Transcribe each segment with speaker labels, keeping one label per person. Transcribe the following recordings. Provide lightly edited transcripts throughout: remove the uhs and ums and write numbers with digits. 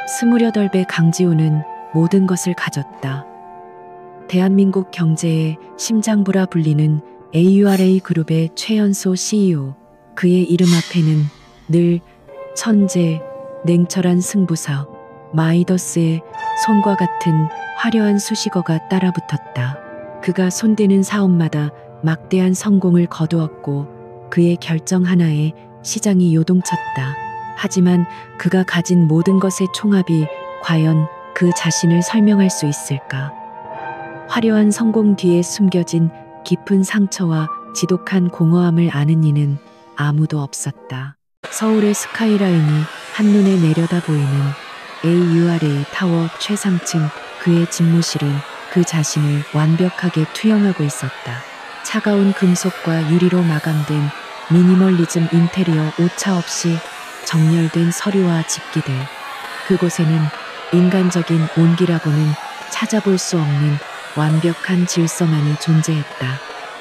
Speaker 1: 28배 강지우는 모든 것을 가졌다. 대한민국 경제의 심장부라 불리는 AURA 그룹의 최연소 CEO. 그의 이름 앞에는 늘 천재, 냉철한 승부사, 마이더스의 손과 같은 화려한 수식어가 따라붙었다. 그가 손대는 사업마다 막대한 성공을 거두었고 그의 결정 하나에 시장이 요동쳤다. 하지만 그가 가진 모든 것의 총합이 과연 그 자신을 설명할 수 있을까? 화려한 성공 뒤에 숨겨진 깊은 상처와 지독한 공허함을 아는 이는 아무도 없었다. 서울의 스카이라인이 한눈에 내려다 보이는 AURA 타워 최상층, 그의 집무실은 그 자신을 완벽하게 투영하고 있었다. 차가운 금속과 유리로 마감된 미니멀리즘 인테리어, 오차 없이 정렬된 서류와 집기들. 그곳에는 인간적인 온기라고는 찾아볼 수 없는 완벽한 질서만이 존재했다.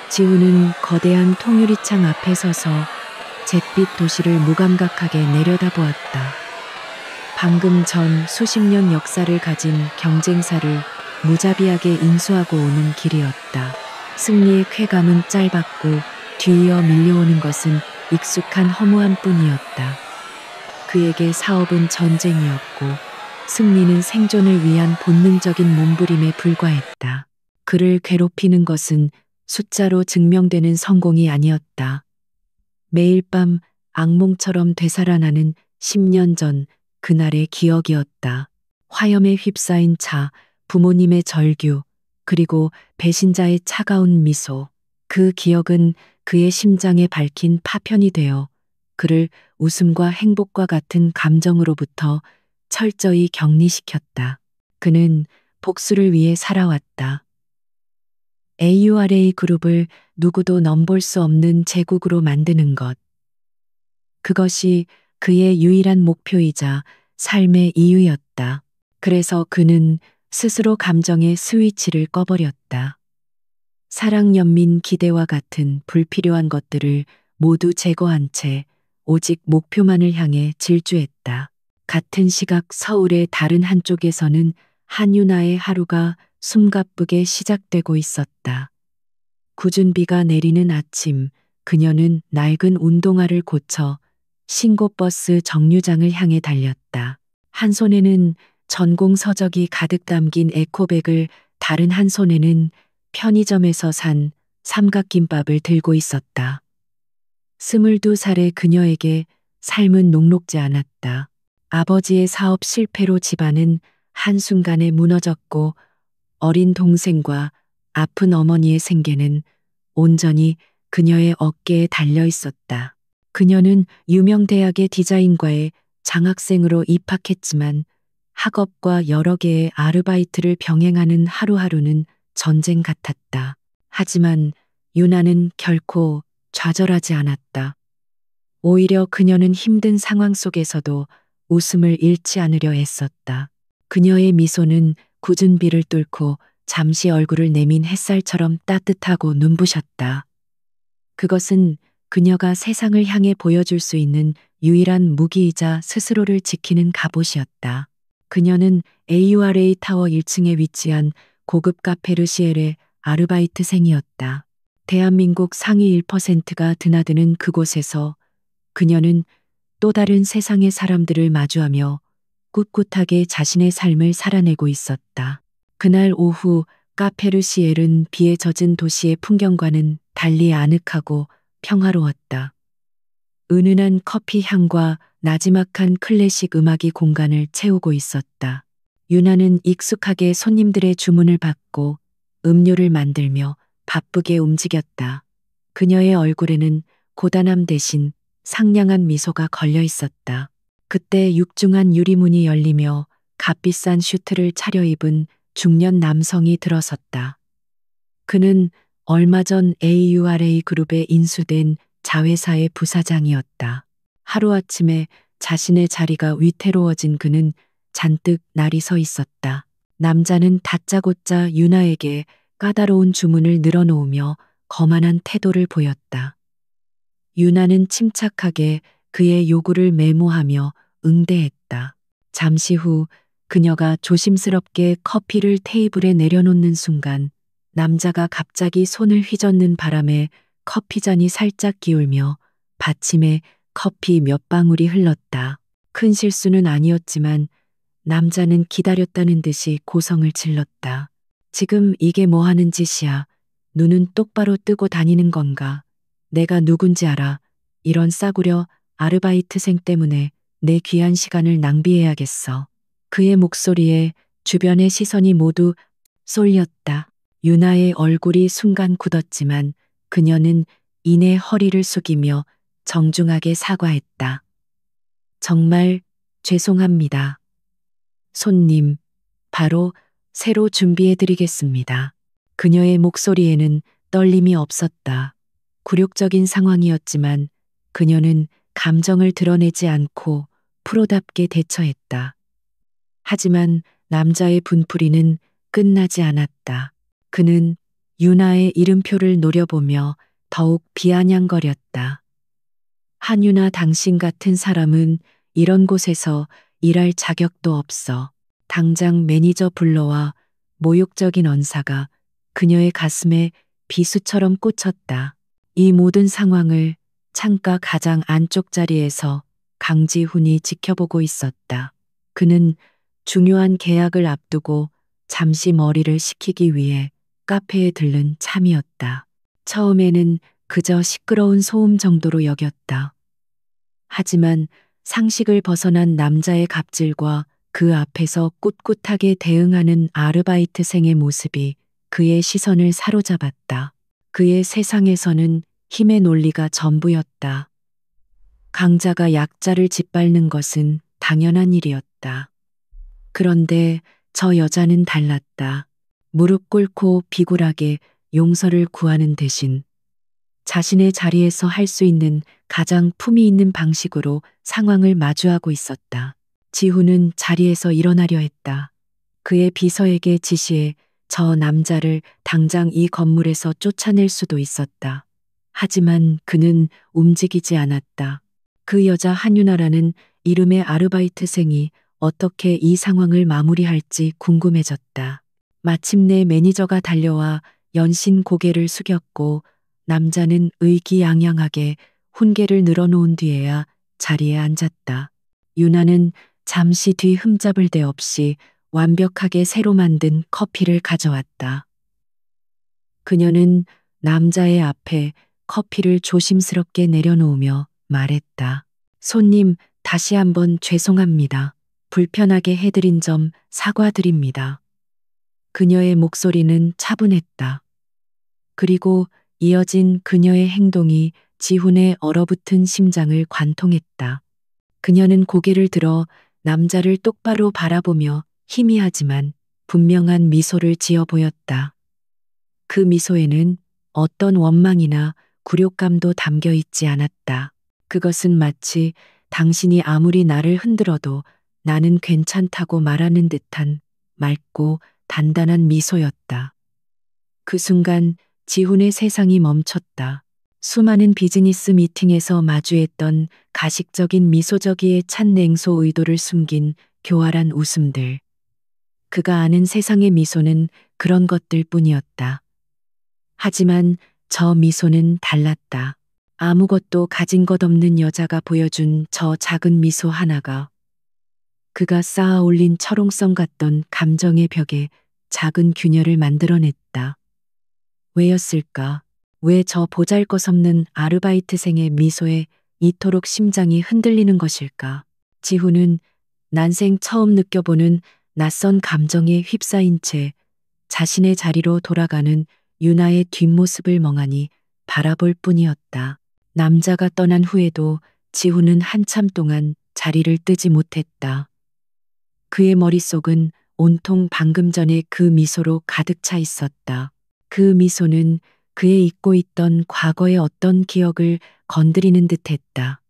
Speaker 1: 지우는 거대한 통유리창 앞에 서서 잿빛 도시를 무감각하게 내려다보았다. 방금 전 수십 년 역사를 가진 경쟁사를 무자비하게 인수하고 오는 길이었다. 승리의 쾌감은 짧았고 뒤이어 밀려오는 것은 익숙한 허무함 뿐이었다. 그에게 사업은 전쟁이었고 승리는 생존을 위한 본능적인 몸부림에 불과했다. 그를 괴롭히는 것은 숫자로 증명되는 성공이 아니었다. 매일 밤 악몽처럼 되살아나는 10년 전 그날의 기억이었다. 화염에 휩싸인 차, 부모님의 절규, 그리고 배신자의 차가운 미소. 그 기억은 그의 심장에 밝힌 파편이 되어 그를 웃음과 행복과 같은 감정으로부터 철저히 격리시켰다. 그는 복수를 위해 살아왔다. AURA 그룹을 누구도 넘볼 수 없는 제국으로 만드는 것. 그것이 그의 유일한 목표이자 삶의 이유였다. 그래서 그는 스스로 감정의 스위치를 꺼버렸다. 사랑, 연민, 기대와 같은 불필요한 것들을 모두 제거한 채 오직 목표만을 향해 질주했다. 같은 시각 서울의 다른 한쪽에서는 한유나의 하루가 숨가쁘게 시작되고 있었다. 궂은 비가 내리는 아침, 그녀는 낡은 운동화를 고쳐 신고버스 정류장을 향해 달렸다. 한 손에는 전공 서적이 가득 담긴 에코백을, 다른 한 손에는 편의점에서 산 삼각김밥을 들고 있었다. 22살의 그녀에게 삶은 녹록지 않았다. 아버지의 사업 실패로 집안은 한순간에 무너졌고 어린 동생과 아픈 어머니의 생계는 온전히 그녀의 어깨에 달려 있었다. 그녀는 유명 대학의 디자인과에 장학생으로 입학했지만 학업과 여러 개의 아르바이트를 병행하는 하루하루는 전쟁 같았다. 하지만 유나는 결코 좌절하지 않았다. 오히려 그녀는 힘든 상황 속에서도 웃음을 잃지 않으려 애썼다. 그녀의 미소는 굳은 비를 뚫고 잠시 얼굴을 내민 햇살처럼 따뜻하고 눈부셨다. 그것은 그녀가 세상을 향해 보여줄 수 있는 유일한 무기이자 스스로를 지키는 갑옷이었다. 그녀는 AURA 타워 1층에 위치한 고급 카페 르시엘의 아르바이트생이었다. 대한민국 상위 1%가 드나드는 그곳에서 그녀는 또 다른 세상의 사람들을 마주하며 꿋꿋하게 자신의 삶을 살아내고 있었다. 그날 오후 카페 르시엘은 비에 젖은 도시의 풍경과는 달리 아늑하고 평화로웠다. 은은한 커피 향과 나지막한 클래식 음악이 공간을 채우고 있었다. 유나는 익숙하게 손님들의 주문을 받고 음료를 만들며 바쁘게 움직였다. 그녀의 얼굴에는 고단함 대신 상냥한 미소가 걸려 있었다. 그때 육중한 유리문이 열리며 값비싼 슈트를 차려입은 중년 남성이 들어섰다. 그는 얼마 전 AURA 그룹에 인수된 자회사의 부사장이었다. 하루아침에 자신의 자리가 위태로워진 그는 잔뜩 날이 서 있었다. 남자는 다짜고짜 유나에게 까다로운 주문을 늘어놓으며 거만한 태도를 보였다. 유나는 침착하게 그의 요구를 메모하며 응대했다. 잠시 후 그녀가 조심스럽게 커피를 테이블에 내려놓는 순간 남자가 갑자기 손을 휘젓는 바람에 커피잔이 살짝 기울며 받침에 커피 몇 방울이 흘렀다. 큰 실수는 아니었지만 남자는 기다렸다는 듯이 고성을 질렀다. 지금 이게 뭐 하는 짓이야. 눈은 똑바로 뜨고 다니는 건가. 내가 누군지 알아. 이런 싸구려 아르바이트생 때문에 내 귀한 시간을 낭비해야겠어. 그의 목소리에 주변의 시선이 모두 쏠렸다. 유나의 얼굴이 순간 굳었지만 그녀는 이내 허리를 숙이며 정중하게 사과했다. 정말 죄송합니다. 손님, 바로 새로 준비해드리겠습니다. 그녀의 목소리에는 떨림이 없었다. 굴욕적인 상황이었지만 그녀는 감정을 드러내지 않고 프로답게 대처했다. 하지만 남자의 분풀이는 끝나지 않았다. 그는 유나의 이름표를 노려보며 더욱 비아냥거렸다. 한유나 당신 같은 사람은 이런 곳에서 일할 자격도 없어. 당장 매니저 불러와. 모욕적인 언사가 그녀의 가슴에 비수처럼 꽂혔다. 이 모든 상황을 창가 가장 안쪽 자리에서 강지훈이 지켜보고 있었다. 그는 중요한 계약을 앞두고 잠시 머리를 식히기 위해 카페에 들른 참이었다. 처음에는 그저 시끄러운 소음 정도로 여겼다. 하지만 상식을 벗어난 남자의 갑질과 그 앞에서 꿋꿋하게 대응하는 아르바이트생의 모습이 그의 시선을 사로잡았다. 그의 세상에서는 힘의 논리가 전부였다. 강자가 약자를 짓밟는 것은 당연한 일이었다. 그런데 저 여자는 달랐다. 무릎 꿇고 비굴하게 용서를 구하는 대신 자신의 자리에서 할 수 있는 가장 품위 있는 방식으로 상황을 마주하고 있었다. 지훈은 자리에서 일어나려 했다. 그의 비서에게 지시해 저 남자를 당장 이 건물에서 쫓아낼 수도 있었다. 하지만 그는 움직이지 않았다. 그 여자 한유나라는 이름의 아르바이트생이 어떻게 이 상황을 마무리할지 궁금해졌다. 마침내 매니저가 달려와 연신 고개를 숙였고 남자는 의기양양하게 훈계를 늘어놓은 뒤에야 자리에 앉았다. 유나는 잠시 뒤 흠잡을 데 없이 완벽하게 새로 만든 커피를 가져왔다. 그녀는 남자의 앞에 커피를 조심스럽게 내려놓으며 말했다. 손님, 다시 한번 죄송합니다. 불편하게 해드린 점 사과드립니다. 그녀의 목소리는 차분했다. 그리고 이어진 그녀의 행동이 지훈의 얼어붙은 심장을 관통했다. 그녀는 고개를 들어 남자를 똑바로 바라보며 희미하지만 분명한 미소를 지어 보였다. 그 미소에는 어떤 원망이나 굴욕감도 담겨 있지 않았다. 그것은 마치 당신이 아무리 나를 흔들어도 나는 괜찮다고 말하는 듯한 맑고 단단한 미소였다. 그 순간 지훈의 세상이 멈췄다. 수많은 비즈니스 미팅에서 마주했던 가식적인 미소저기에 찬 냉소 의도를 숨긴 교활한 웃음들. 그가 아는 세상의 미소는 그런 것들 뿐이었다. 하지만 저 미소는 달랐다. 아무것도 가진 것 없는 여자가 보여준 저 작은 미소 하나가 그가 쌓아 올린 철옹성 같던 감정의 벽에 작은 균열을 만들어냈다. 왜였을까? 왜 저 보잘것없는 아르바이트생의 미소에 이토록 심장이 흔들리는 것일까? 지훈은 난생 처음 느껴보는 낯선 감정에 휩싸인 채 자신의 자리로 돌아가는 유나의 뒷모습을 멍하니 바라볼 뿐이었다. 남자가 떠난 후에도 지훈은 한참 동안 자리를 뜨지 못했다. 그의 머릿속은 온통 방금 전의 그 미소로 가득 차 있었다. 그 미소는 그의 잊고 있던 과거의 어떤 기억을 건드리는 듯했다.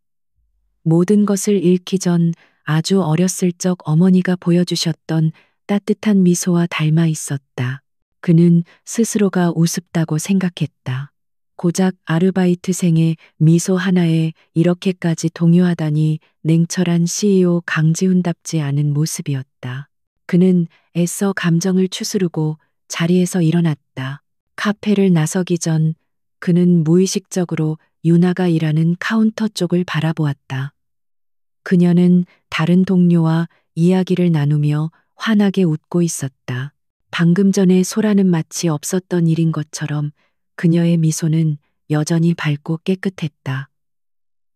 Speaker 1: 모든 것을 잃기 전 아주 어렸을 적 어머니가 보여주셨던 따뜻한 미소와 닮아 있었다. 그는 스스로가 우습다고 생각했다. 고작 아르바이트생의 미소 하나에 이렇게까지 동요하다니 냉철한 CEO 강지훈답지 않은 모습이었다. 그는 애써 감정을 추스르고 자리에서 일어났다. 카페를 나서기 전 그는 무의식적으로 유나가 일하는 카운터 쪽을 바라보았다. 그녀는 다른 동료와 이야기를 나누며 환하게 웃고 있었다. 방금 전에 소라는 마치 없었던 일인 것처럼 그녀의 미소는 여전히 밝고 깨끗했다.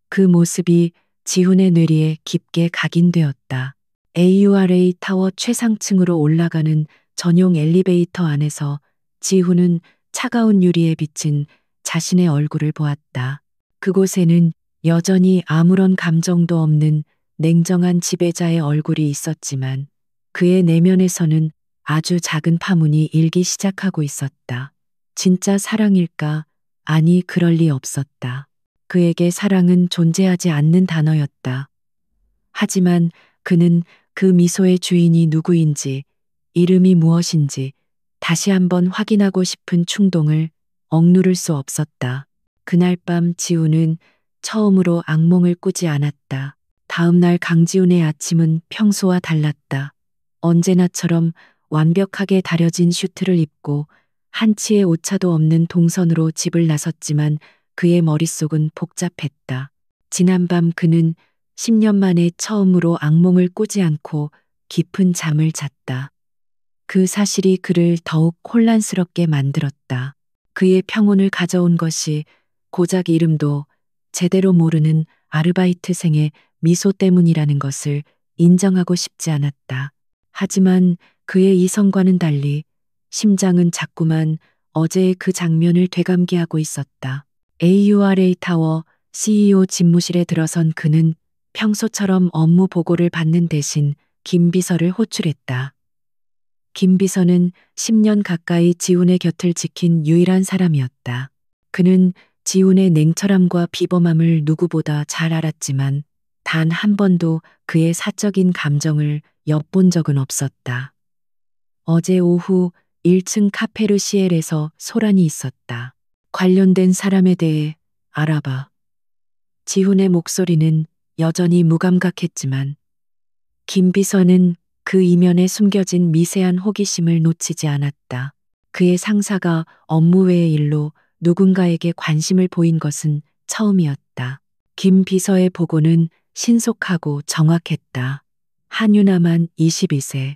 Speaker 1: 그 모습이 지훈의 뇌리에 깊게 각인되었다. AURA 타워 최상층으로 올라가는 전용 엘리베이터 안에서 지훈은 차가운 유리에 비친 자신의 얼굴을 보았다. 그곳에는 여전히 아무런 감정도 없는 냉정한 지배자의 얼굴이 있었지만 그의 내면에서는 아주 작은 파문이 일기 시작하고 있었다. 진짜 사랑일까? 아니, 그럴 리 없었다. 그에게 사랑은 존재하지 않는 단어였다. 하지만 그는 그 미소의 주인이 누구인지, 이름이 무엇인지 다시 한번 확인하고 싶은 충동을 억누를 수 없었다. 그날 밤 지훈은 처음으로 악몽을 꾸지 않았다. 다음 날 강지훈의 아침은 평소와 달랐다. 언제나처럼 완벽하게 다려진 슈트를 입고 한치의 오차도 없는 동선으로 집을 나섰지만 그의 머릿속은 복잡했다. 지난밤 그는 10년 만에 처음으로 악몽을 꾸지 않고 깊은 잠을 잤다. 그 사실이 그를 더욱 혼란스럽게 만들었다. 그의 평온을 가져온 것이 고작 이름도 제대로 모르는 아르바이트생의 미소 때문이라는 것을 인정하고 싶지 않았다. 하지만 그의 이성과는 달리 심장은 자꾸만 어제의 그 장면을 되감기하고 있었다. AURA 타워 CEO 집무실에 들어선 그는 평소처럼 업무 보고를 받는 대신 김 비서를 호출했다. 김 비서는 10년 가까이 지훈의 곁을 지킨 유일한 사람이었다. 그는 지훈의 냉철함과 비범함을 누구보다 잘 알았지만 단 한 번도 그의 사적인 감정을 엿본 적은 없었다. 어제 오후 1층 카페르시엘에서 소란이 있었다. 관련된 사람에 대해 알아봐. 지훈의 목소리는 여전히 무감각했지만 김 비서는 그 이면에 숨겨진 미세한 호기심을 놓치지 않았다. 그의 상사가 업무 외의 일로 누군가에게 관심을 보인 것은 처음이었다. 김 비서의 보고는 신속하고 정확했다. 한유나만 22세,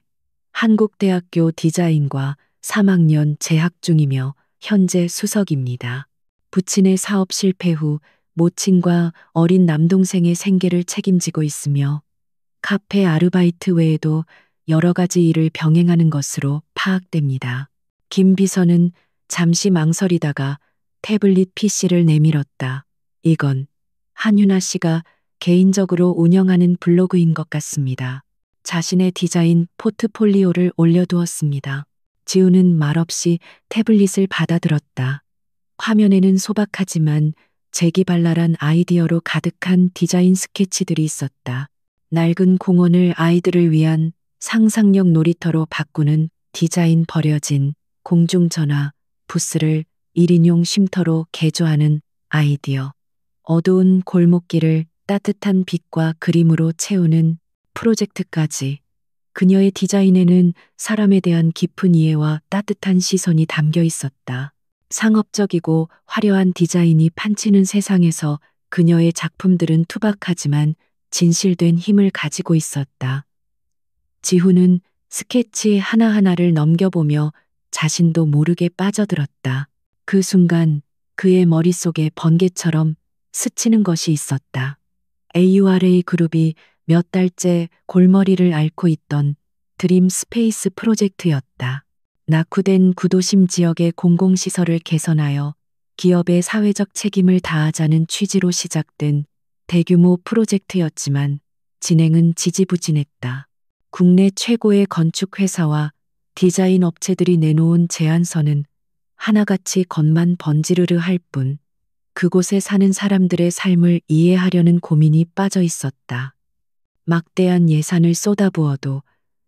Speaker 1: 한국대학교 디자인과 3학년 재학 중이며 현재 수석입니다. 부친의 사업 실패 후 모친과 어린 남동생의 생계를 책임지고 있으며 카페 아르바이트 외에도 여러 가지 일을 병행하는 것으로 파악됩니다. 김 비서는 잠시 망설이다가 태블릿 PC를 내밀었다. 이건 한유나 씨가 개인적으로 운영하는 블로그인 것 같습니다. 자신의 디자인 포트폴리오를 올려두었습니다. 지우는 말없이 태블릿을 받아들었다. 화면에는 소박하지만 재기발랄한 아이디어로 가득한 디자인 스케치들이 있었다. 낡은 공원을 아이들을 위한 상상력 놀이터로 바꾸는 디자인 버려진 공중전화, 부스를 1인용 쉼터로 개조하는 아이디어. 어두운 골목길을 따뜻한 빛과 그림으로 채우는 프로젝트까지. 그녀의 디자인에는 사람에 대한 깊은 이해와 따뜻한 시선이 담겨 있었다. 상업적이고 화려한 디자인이 판치는 세상에서 그녀의 작품들은 투박하지만 진실된 힘을 가지고 있었다. 지훈은 스케치 하나하나를 넘겨보며 자신도 모르게 빠져들었다. 그 순간 그의 머릿속에 번개처럼 스치는 것이 있었다. AURA 그룹이 몇 달째 골머리를 앓고 있던 드림 스페이스 프로젝트였다. 낙후된 구도심 지역의 공공시설을 개선하여 기업의 사회적 책임을 다하자는 취지로 시작된 대규모 프로젝트였지만 진행은 지지부진했다. 국내 최고의 건축회사와 디자인 업체들이 내놓은 제안서는 하나같이 겉만 번지르르 할 뿐 그곳에 사는 사람들의 삶을 이해하려는 고민이 빠져 있었다. 막대한 예산을 쏟아부어도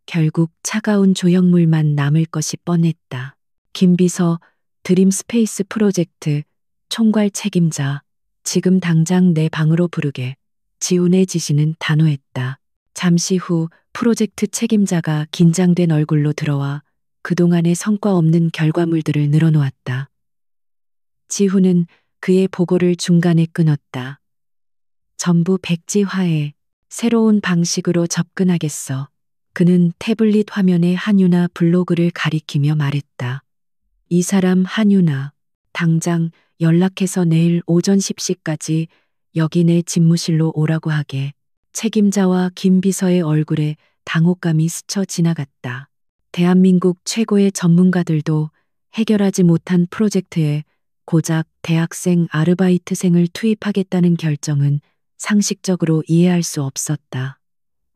Speaker 1: 결국 차가운 조형물만 남을 것이 뻔했다. 김 비서, 드림 스페이스 프로젝트 총괄 책임자, 지금 당장 내 방으로 부르게. 지훈의 지시는 단호했다. 잠시 후 프로젝트 책임자가 긴장된 얼굴로 들어와 그동안의 성과 없는 결과물들을 늘어놓았다. 지훈은 그의 보고를 중간에 끊었다. 전부 백지화해. 새로운 방식으로 접근하겠어. 그는 태블릿 화면에 한유나 블로그를 가리키며 말했다. 이 사람 한유나. 당장 연락해서 내일 오전 10시까지 여기 내 집무실로 오라고 하게. 책임자와 김 비서의 얼굴에 당혹감이 스쳐 지나갔다. 대한민국 최고의 전문가들도 해결하지 못한 프로젝트에 고작 대학생 아르바이트생을 투입하겠다는 결정은 상식적으로 이해할 수 없었다.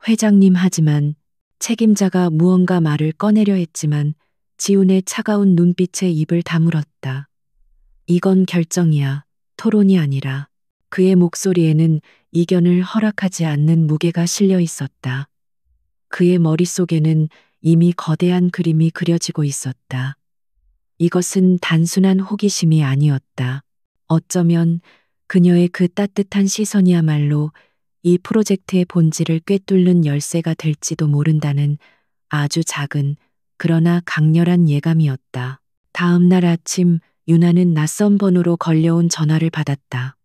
Speaker 1: 회장님 하지만 책임자가 무언가 말을 꺼내려 했지만 지훈의 차가운 눈빛에 입을 다물었다. 이건 결정이야. 토론이 아니라. 그의 목소리에는 이견을 허락하지 않는 무게가 실려 있었다. 그의 머릿속에는 이미 거대한 그림이 그려지고 있었다. 이것은 단순한 호기심이 아니었다. 어쩌면 그녀의 그 따뜻한 시선이야말로 이 프로젝트의 본질을 꿰뚫는 열쇠가 될지도 모른다는 아주 작은 그러나 강렬한 예감이었다. 다음 날 아침 유나는 낯선 번호로 걸려온 전화를 받았다.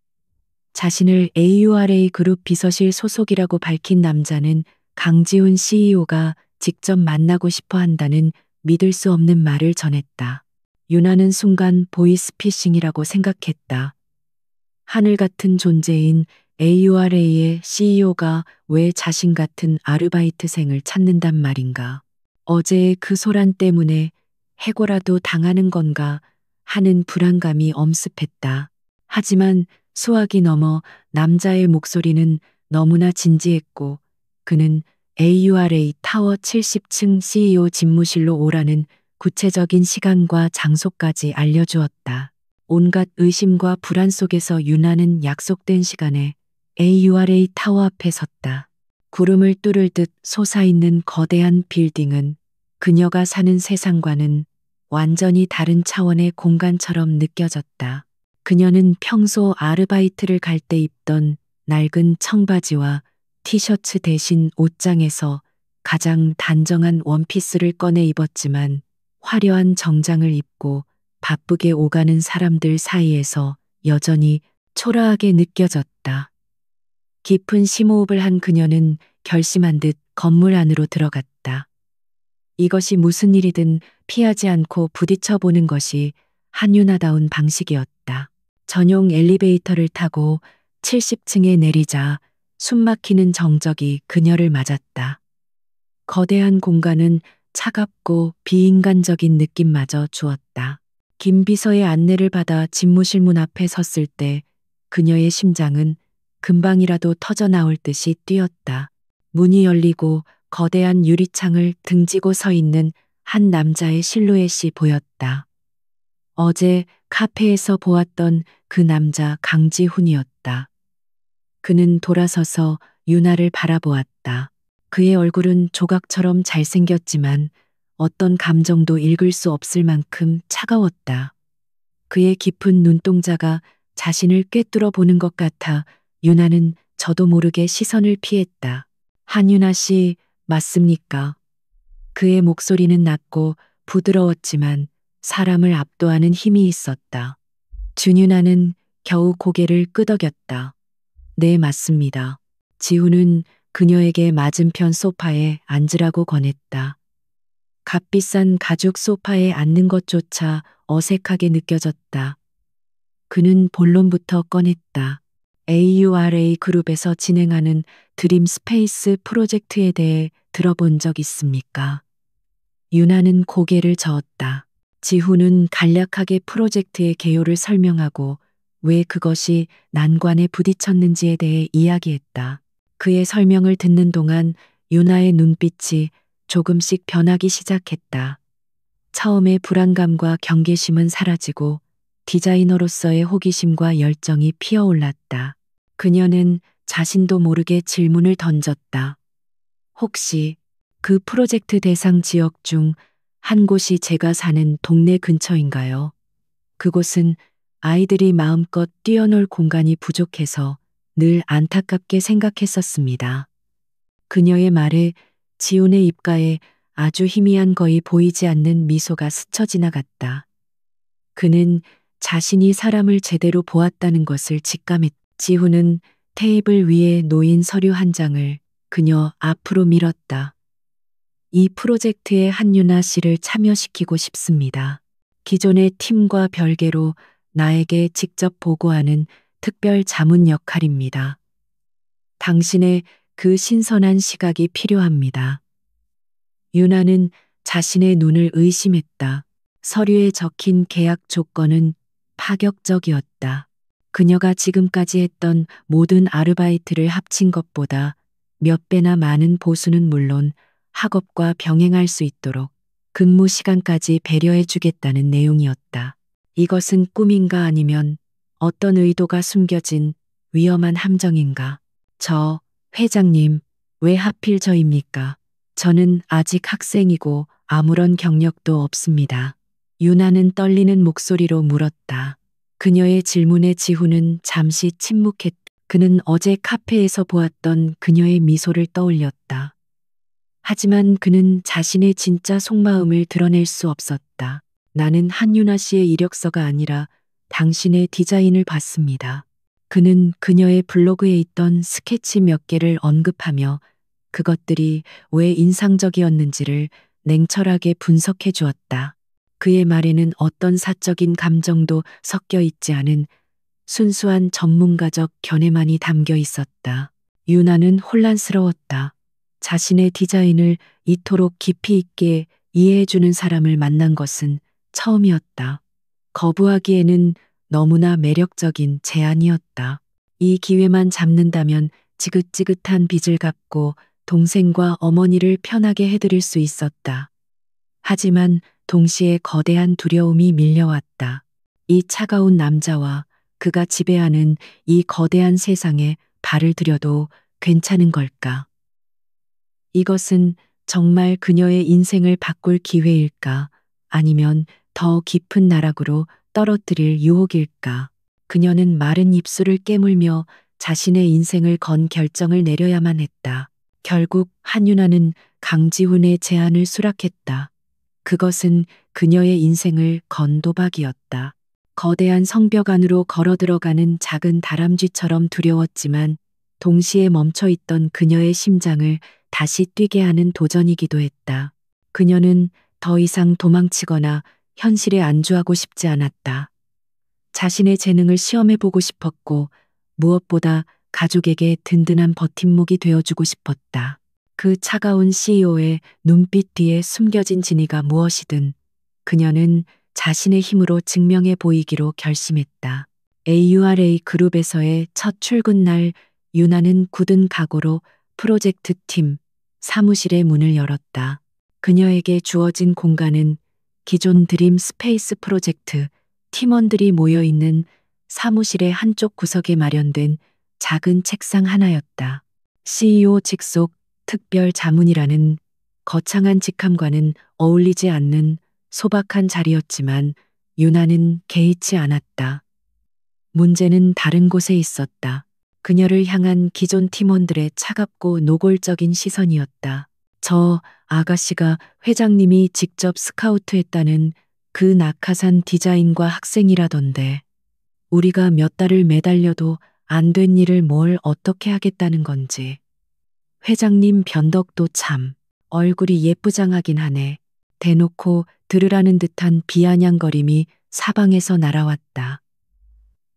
Speaker 1: 자신을 AURA 그룹 비서실 소속이라고 밝힌 남자는 강지훈 CEO가 직접 만나고 싶어 한다는 믿을 수 없는 말을 전했다. 유나는 순간 보이스피싱이라고 생각했다. 하늘 같은 존재인 AURA의 CEO가 왜 자신 같은 아르바이트생을 찾는단 말인가. 어제의 그 소란 때문에 해고라도 당하는 건가 하는 불안감이 엄습했다. 하지만 수학이 넘어 남자의 목소리는 너무나 진지했고 그는 AURA 타워 70층 CEO 집무실로 오라는 구체적인 시간과 장소까지 알려주었다. 온갖 의심과 불안 속에서 유나는 약속된 시간에 AURA 타워 앞에 섰다. 구름을 뚫을 듯 솟아있는 거대한 빌딩은 그녀가 사는 세상과는 완전히 다른 차원의 공간처럼 느껴졌다. 그녀는 평소 아르바이트를 갈 때 입던 낡은 청바지와 티셔츠 대신 옷장에서 가장 단정한 원피스를 꺼내 입었지만 화려한 정장을 입고 바쁘게 오가는 사람들 사이에서 여전히 초라하게 느껴졌다. 깊은 심호흡을 한 그녀는 결심한 듯 건물 안으로 들어갔다. 이것이 무슨 일이든 피하지 않고 부딪혀 보는 것이 한유나다운 방식이었다. 전용 엘리베이터를 타고 70층에 내리자 숨막히는 정적이 그녀를 맞았다. 거대한 공간은 차갑고 비인간적인 느낌마저 주었다. 김 비서의 안내를 받아 집무실 문 앞에 섰을 때 그녀의 심장은 금방이라도 터져 나올 듯이 뛰었다. 문이 열리고 거대한 유리창을 등지고 서 있는 한 남자의 실루엣이 보였다. 어제 카페에서 보았던 그 남자 강지훈이었다. 그는 돌아서서 유나를 바라보았다. 그의 얼굴은 조각처럼 잘생겼지만 어떤 감정도 읽을 수 없을 만큼 차가웠다. 그의 깊은 눈동자가 자신을 꿰뚫어 보는 것 같아 유나는 저도 모르게 시선을 피했다. 한유나 씨, 맞습니까? 그의 목소리는 낮고 부드러웠지만 사람을 압도하는 힘이 있었다. 준유나는 겨우 고개를 끄덕였다. 네, 맞습니다. 지훈은 그녀에게 맞은편 소파에 앉으라고 권했다. 값비싼 가죽 소파에 앉는 것조차 어색하게 느껴졌다. 그는 본론부터 꺼냈다. AURA 그룹에서 진행하는 드림 스페이스 프로젝트에 대해 들어본 적 있습니까? 유나는 고개를 저었다. 지훈은 간략하게 프로젝트의 개요를 설명하고 왜 그것이 난관에 부딪혔는지에 대해 이야기했다. 그의 설명을 듣는 동안 유나의 눈빛이 조금씩 변하기 시작했다. 처음의 불안감과 경계심은 사라지고 디자이너로서의 호기심과 열정이 피어올랐다. 그녀는 자신도 모르게 질문을 던졌다. 혹시 그 프로젝트 대상 지역 중 한 곳이 제가 사는 동네 근처인가요? 그곳은 아이들이 마음껏 뛰어놀 공간이 부족해서 늘 안타깝게 생각했었습니다. 그녀의 말에 지훈의 입가에 아주 희미한 거의 보이지 않는 미소가 스쳐 지나갔다. 그는 자신이 사람을 제대로 보았다는 것을 직감했다. 지훈은 테이블 위에 놓인 서류 한 장을 그녀 앞으로 밀었다. 이 프로젝트에 한유나 씨를 참여시키고 싶습니다. 기존의 팀과 별개로 나에게 직접 보고하는 특별 자문 역할입니다. 당신의 그 신선한 시각이 필요합니다. 유나는 자신의 눈을 의심했다. 서류에 적힌 계약 조건은 파격적이었다. 그녀가 지금까지 했던 모든 아르바이트를 합친 것보다 몇 배나 많은 보수는 물론 학업과 병행할 수 있도록 근무 시간까지 배려해 주겠다는 내용이었다. 이것은 꿈인가 아니면 어떤 의도가 숨겨진 위험한 함정인가? 저, 회장님, 왜 하필 저입니까? 저는 아직 학생이고 아무런 경력도 없습니다. 유나는 떨리는 목소리로 물었다. 그녀의 질문에 지훈은 잠시 침묵했다. 그는 어제 카페에서 보았던 그녀의 미소를 떠올렸다. 하지만 그는 자신의 진짜 속마음을 드러낼 수 없었다. 나는 한유나 씨의 이력서가 아니라 당신의 디자인을 봤습니다. 그는 그녀의 블로그에 있던 스케치 몇 개를 언급하며 그것들이 왜 인상적이었는지를 냉철하게 분석해 주었다. 그의 말에는 어떤 사적인 감정도 섞여 있지 않은 순수한 전문가적 견해만이 담겨 있었다. 유나는 혼란스러웠다. 자신의 디자인을 이토록 깊이 있게 이해해주는 사람을 만난 것은 처음이었다. 거부하기에는 너무나 매력적인 제안이었다. 이 기회만 잡는다면 지긋지긋한 빚을 갚고 동생과 어머니를 편하게 해드릴 수 있었다. 하지만 동시에 거대한 두려움이 밀려왔다. 이 차가운 남자와 그가 지배하는 이 거대한 세상에 발을 들여도 괜찮은 걸까? 이것은 정말 그녀의 인생을 바꿀 기회일까? 아니면 더 깊은 나락으로 떨어뜨릴 유혹일까? 그녀는 마른 입술을 깨물며 자신의 인생을 건 결정을 내려야만 했다. 결국 한유나는 강지훈의 제안을 수락했다. 그것은 그녀의 인생을 건 도박이었다. 거대한 성벽 안으로 걸어 들어가는 작은 다람쥐처럼 두려웠지만 동시에 멈춰 있던 그녀의 심장을 다시 뛰게 하는 도전이기도 했다. 그녀는 더 이상 도망치거나 현실에 안주하고 싶지 않았다. 자신의 재능을 시험해 보고 싶었고 무엇보다 가족에게 든든한 버팀목이 되어주고 싶었다. 그 차가운 CEO의 눈빛 뒤에 숨겨진 진위가 무엇이든 그녀는 자신의 힘으로 증명해 보이기로 결심했다. AURA 그룹에서의 첫 출근 날 유나는 굳은 각오로 프로젝트 팀 사무실의 문을 열었다. 그녀에게 주어진 공간은 기존 드림 스페이스 프로젝트 팀원들이 모여 있는 사무실의 한쪽 구석에 마련된 작은 책상 하나였다. CEO 직속 특별 자문이라는 거창한 직함과는 어울리지 않는 소박한 자리였지만 유나는 개의치 않았다. 문제는 다른 곳에 있었다. 그녀를 향한 기존 팀원들의 차갑고 노골적인 시선이었다. 저 아가씨가 회장님이 직접 스카우트했다는 그 낙하산 디자인과 학생이라던데 우리가 몇 달을 매달려도 안 된 일을 뭘 어떻게 하겠다는 건지. 회장님 변덕도 참 얼굴이 예쁘장하긴 하네. 대놓고 들으라는 듯한 비아냥거림이 사방에서 날아왔다.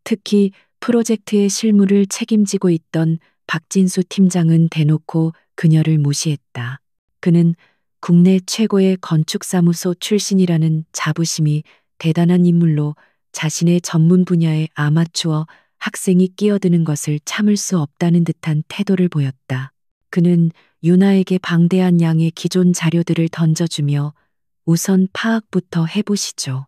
Speaker 1: 특히 프로젝트의 실무를 책임지고 있던 박진수 팀장은 대놓고 그녀를 무시했다. 그는 국내 최고의 건축사무소 출신이라는 자부심이 대단한 인물로 자신의 전문 분야의 아마추어 학생이 끼어드는 것을 참을 수 없다는 듯한 태도를 보였다. 그는 유나에게 방대한 양의 기존 자료들을 던져주며 우선 파악부터 해보시죠.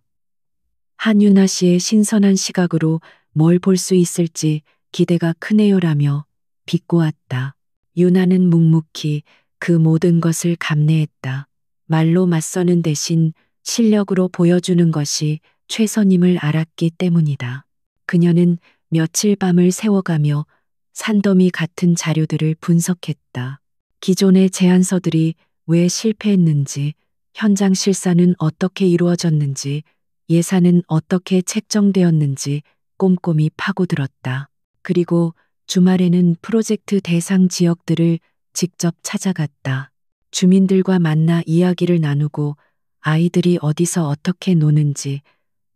Speaker 1: 한유나 씨의 신선한 시각으로 뭘 볼 수 있을지 기대가 크네요라며 비꼬았다. 유나는 묵묵히 그 모든 것을 감내했다. 말로 맞서는 대신 실력으로 보여주는 것이 최선임을 알았기 때문이다. 그녀는 며칠 밤을 새워가며 산더미 같은 자료들을 분석했다. 기존의 제안서들이 왜 실패했는지, 현장 실사는 어떻게 이루어졌는지, 예산은 어떻게 책정되었는지 꼼꼼히 파고들었다. 그리고 주말에는 프로젝트 대상 지역들을 직접 찾아갔다. 주민들과 만나 이야기를 나누고 아이들이 어디서 어떻게 노는지,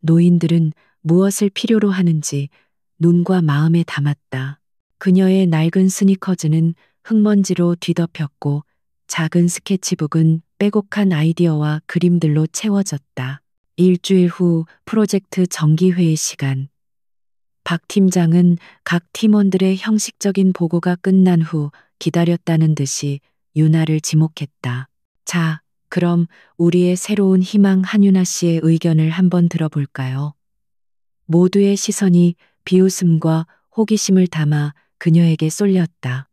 Speaker 1: 노인들은 무엇을 필요로 하는지 눈과 마음에 담았다. 그녀의 낡은 스니커즈는 흙먼지로 뒤덮였고 작은 스케치북은 빼곡한 아이디어와 그림들로 채워졌다. 일주일 후 프로젝트 정기회의 시간. 박 팀장은 각 팀원들의 형식적인 보고가 끝난 후 기다렸다는 듯이 유나를 지목했다. 자, 그럼 우리의 새로운 희망 한유나 씨의 의견을 한번 들어볼까요? 모두의 시선이 비웃음과 호기심을 담아 그녀에게 쏠렸다.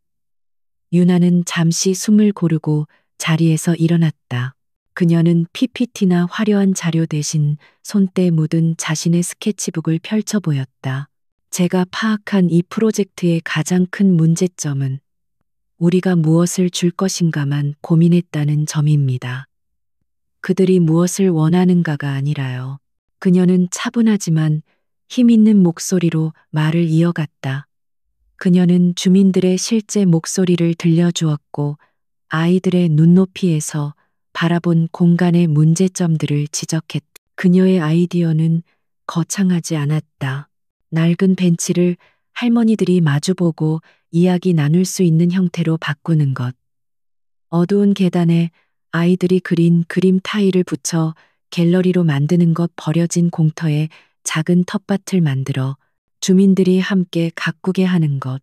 Speaker 1: 유나는 잠시 숨을 고르고 자리에서 일어났다. 그녀는 PPT나 화려한 자료 대신 손때 묻은 자신의 스케치북을 펼쳐 보였다. 제가 파악한 이 프로젝트의 가장 큰 문제점은 우리가 무엇을 줄 것인가만 고민했다는 점입니다. 그들이 무엇을 원하는가가 아니라요. 그녀는 차분하지만 힘 있는 목소리로 말을 이어갔다. 그녀는 주민들의 실제 목소리를 들려주었고 아이들의 눈높이에서 바라본 공간의 문제점들을 지적했다. 그녀의 아이디어는 거창하지 않았다. 낡은 벤치를 할머니들이 마주보고 이야기 나눌 수 있는 형태로 바꾸는 것. 어두운 계단에 아이들이 그린 그림 타일을 붙여 갤러리로 만드는 것. 버려진 공터에 작은 텃밭을 만들어 주민들이 함께 가꾸게 하는 것.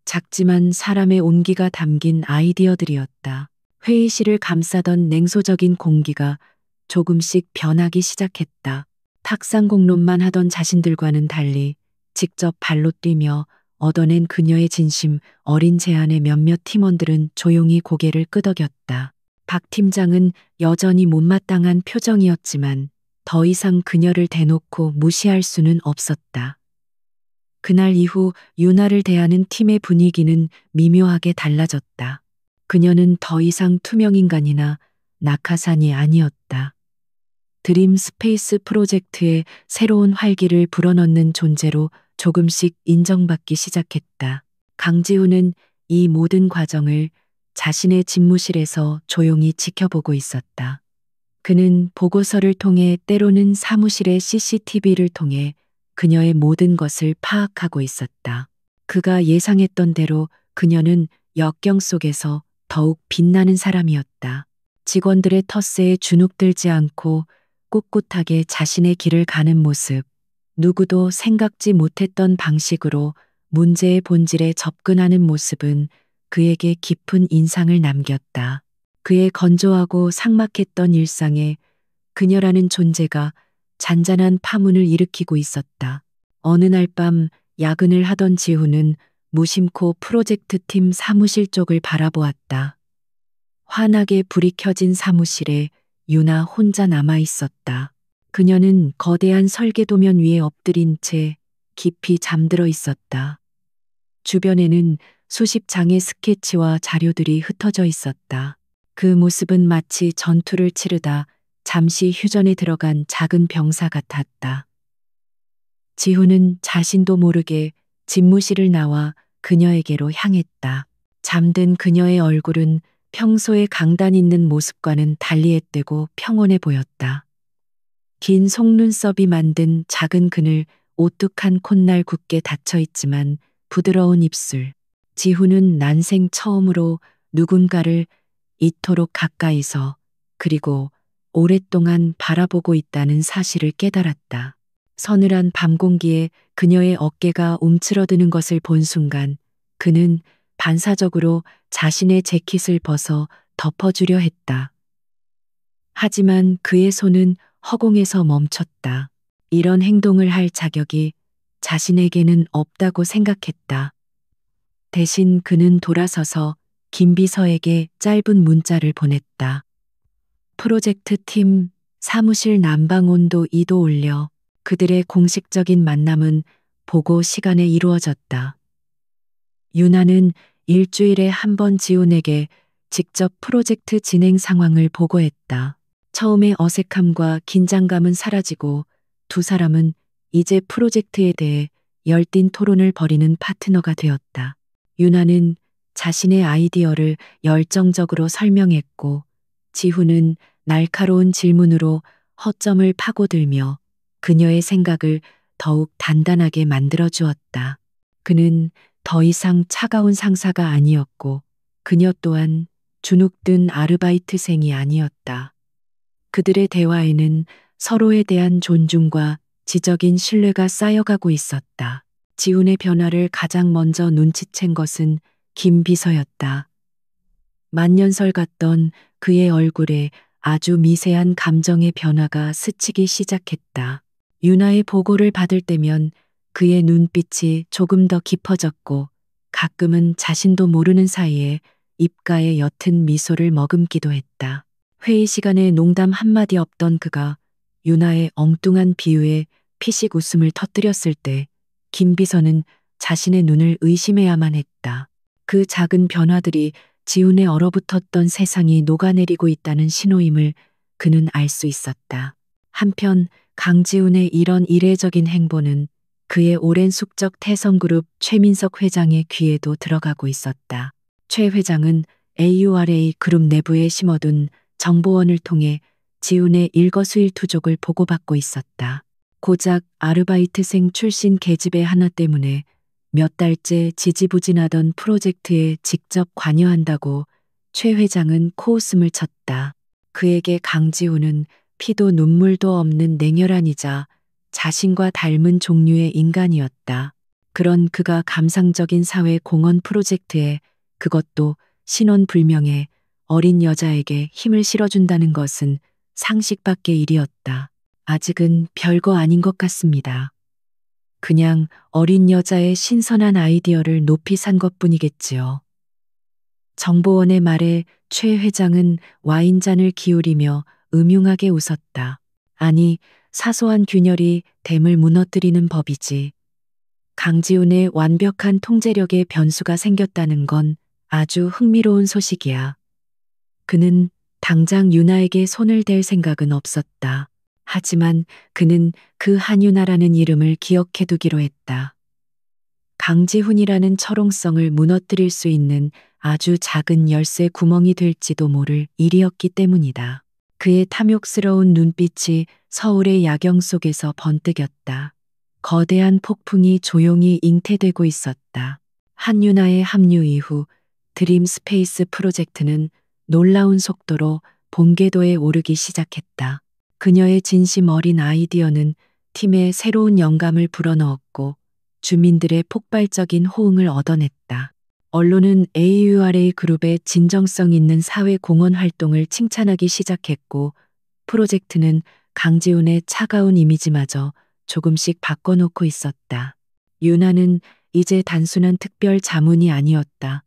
Speaker 1: 작지만 사람의 온기가 담긴 아이디어들이었다. 회의실을 감싸던 냉소적인 공기가 조금씩 변하기 시작했다. 탁상 공론만 하던 자신들과는 달리 직접 발로 뛰며 얻어낸 그녀의 진심 어린 제안에 몇몇 팀원들은 조용히 고개를 끄덕였다. 박 팀장은 여전히 못마땅한 표정이었지만 더 이상 그녀를 대놓고 무시할 수는 없었다. 그날 이후 유나를 대하는 팀의 분위기는 미묘하게 달라졌다. 그녀는 더 이상 투명인간이나 낙하산이 아니었다. 드림 스페이스 프로젝트의 새로운 활기를 불어넣는 존재로 조금씩 인정받기 시작했다. 강지훈은 이 모든 과정을 자신의 집무실에서 조용히 지켜보고 있었다. 그는 보고서를 통해 때로는 사무실의 CCTV를 통해 그녀의 모든 것을 파악하고 있었다. 그가 예상했던 대로 그녀는 역경 속에서 더욱 빛나는 사람이었다. 직원들의 텃세에 주눅들지 않고 꿋꿋하게 자신의 길을 가는 모습, 누구도 생각지 못했던 방식으로 문제의 본질에 접근하는 모습은 그에게 깊은 인상을 남겼다. 그의 건조하고 삭막했던 일상에 그녀라는 존재가 잔잔한 파문을 일으키고 있었다. 어느 날 밤 야근을 하던 지훈은 무심코 프로젝트 팀 사무실 쪽을 바라보았다. 환하게 불이 켜진 사무실에 유나 혼자 남아 있었다. 그녀는 거대한 설계도면 위에 엎드린 채 깊이 잠들어 있었다. 주변에는 수십 장의 스케치와 자료들이 흩어져 있었다. 그 모습은 마치 전투를 치르다 잠시 휴전에 들어간 작은 병사 같았다. 지훈은 자신도 모르게 집무실을 나와 그녀에게로 향했다. 잠든 그녀의 얼굴은 평소에 강단 있는 모습과는 달리 앳되고 평온해 보였다. 긴 속눈썹이 만든 작은 그늘, 오뚝한 콧날 굳게 닫혀 있지만 부드러운 입술. 지훈은 난생 처음으로 누군가를 이토록 가까이서 그리고 오랫동안 바라보고 있다는 사실을 깨달았다. 서늘한 밤 공기에 그녀의 어깨가 움츠러드는 것을 본 순간 그는 반사적으로 자신의 재킷을 벗어 덮어주려 했다. 하지만 그의 손은 허공에서 멈췄다. 이런 행동을 할 자격이 자신에게는 없다고 생각했다. 대신 그는 돌아서서 김비서에게 짧은 문자를 보냈다. 프로젝트 팀 사무실 난방 온도 2도 올려. 그들의 공식적인 만남은 보고 시간에 이루어졌다. 유나는 일주일에 한 번 지훈에게 직접 프로젝트 진행 상황을 보고했다. 처음에 어색함과 긴장감은 사라지고 두 사람은 이제 프로젝트에 대해 열띤 토론을 벌이는 파트너가 되었다. 유나는 자신의 아이디어를 열정적으로 설명했고 지훈은 날카로운 질문으로 허점을 파고들며 그녀의 생각을 더욱 단단하게 만들어 주었다. 그는 더 이상 차가운 상사가 아니었고 그녀 또한 주눅든 아르바이트생이 아니었다. 그들의 대화에는 서로에 대한 존중과 지적인 신뢰가 쌓여가고 있었다. 지훈의 변화를 가장 먼저 눈치챈 것은 김 비서였다. 만년설 같던 그의 얼굴에 아주 미세한 감정의 변화가 스치기 시작했다. 유나의 보고를 받을 때면 그의 눈빛이 조금 더 깊어졌고 가끔은 자신도 모르는 사이에 입가에 옅은 미소를 머금기도 했다. 회의 시간에 농담 한마디 없던 그가 유나의 엉뚱한 비유에 피식 웃음을 터뜨렸을 때 김 비서는 자신의 눈을 의심해야만 했다. 그 작은 변화들이 지훈의 얼어붙었던 세상이 녹아내리고 있다는 신호임을 그는 알 수 있었다. 한편 강지훈의 이런 이례적인 행보는 그의 오랜 숙적 태성그룹 최민석 회장의 귀에도 들어가고 있었다. 최 회장은 AURA 그룹 내부에 심어둔 정보원을 통해 지훈의 일거수일투족을 보고받고 있었다. 고작 아르바이트생 출신 계집애 하나 때문에 몇 달째 지지부진하던 프로젝트에 직접 관여한다고 최 회장은 코웃음을 쳤다. 그에게 강지훈은 피도 눈물도 없는 냉혈한이자 자신과 닮은 종류의 인간이었다. 그런 그가 감상적인 사회 공헌 프로젝트에 그것도 신원불명의 어린 여자에게 힘을 실어준다는 것은 상식 밖의 일이었다. 아직은 별거 아닌 것 같습니다. 그냥 어린 여자의 신선한 아이디어를 높이 산 것뿐이겠지요. 정보원의 말에 최 회장은 와인잔을 기울이며 음흉하게 웃었다. 아니, 사소한 균열이 댐을 무너뜨리는 법이지. 강지훈의 완벽한 통제력에 변수가 생겼다는 건 아주 흥미로운 소식이야. 그는 당장 유나에게 손을 댈 생각은 없었다. 하지만 그는 그 한유나라는 이름을 기억해두기로 했다. 강지훈이라는 철옹성을 무너뜨릴 수 있는 아주 작은 열쇠 구멍이 될지도 모를 일이었기 때문이다. 그의 탐욕스러운 눈빛이 서울의 야경 속에서 번뜩였다. 거대한 폭풍이 조용히 잉태되고 있었다. 한유나의 합류 이후 드림 스페이스 프로젝트는 놀라운 속도로 본궤도에 오르기 시작했다. 그녀의 진심 어린 아이디어는 팀에 새로운 영감을 불어넣었고 주민들의 폭발적인 호응을 얻어냈다. 언론은 AURA 그룹의 진정성 있는 사회 공헌 활동을 칭찬하기 시작했고 프로젝트는 강지훈의 차가운 이미지마저 조금씩 바꿔놓고 있었다. 유나는 이제 단순한 특별 자문이 아니었다.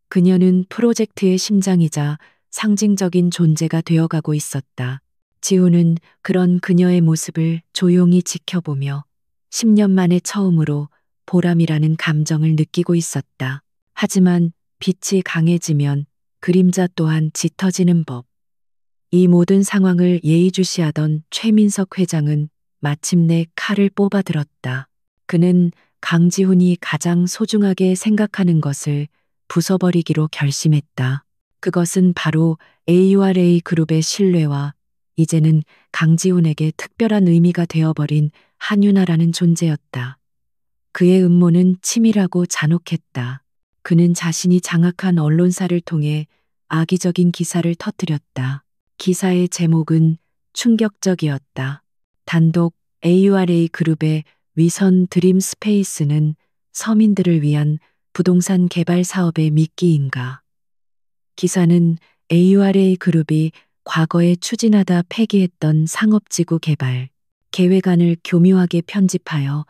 Speaker 1: 그녀는 프로젝트의 심장이자 상징적인 존재가 되어가고 있었다. 지훈은 그런 그녀의 모습을 조용히 지켜보며 10년 만에 처음으로 보람이라는 감정을 느끼고 있었다. 하지만 빛이 강해지면 그림자 또한 짙어지는 법. 이 모든 상황을 예의주시하던 최민석 회장은 마침내 칼을 뽑아들었다. 그는 강지훈이 가장 소중하게 생각하는 것을 부숴버리기로 결심했다. 그것은 바로 AURA 그룹의 신뢰와 이제는 강지훈에게 특별한 의미가 되어버린 한유나라는 존재였다. 그의 음모는 치밀하고 잔혹했다. 그는 자신이 장악한 언론사를 통해 악의적인 기사를 터뜨렸다. 기사의 제목은 충격적이었다. 단독 AURA 그룹의 위선 드림 스페이스는 서민들을 위한 부동산 개발 사업의 미끼인가. 기사는 AURA 그룹이 과거에 추진하다 폐기했던 상업지구 개발 계획안을 교묘하게 편집하여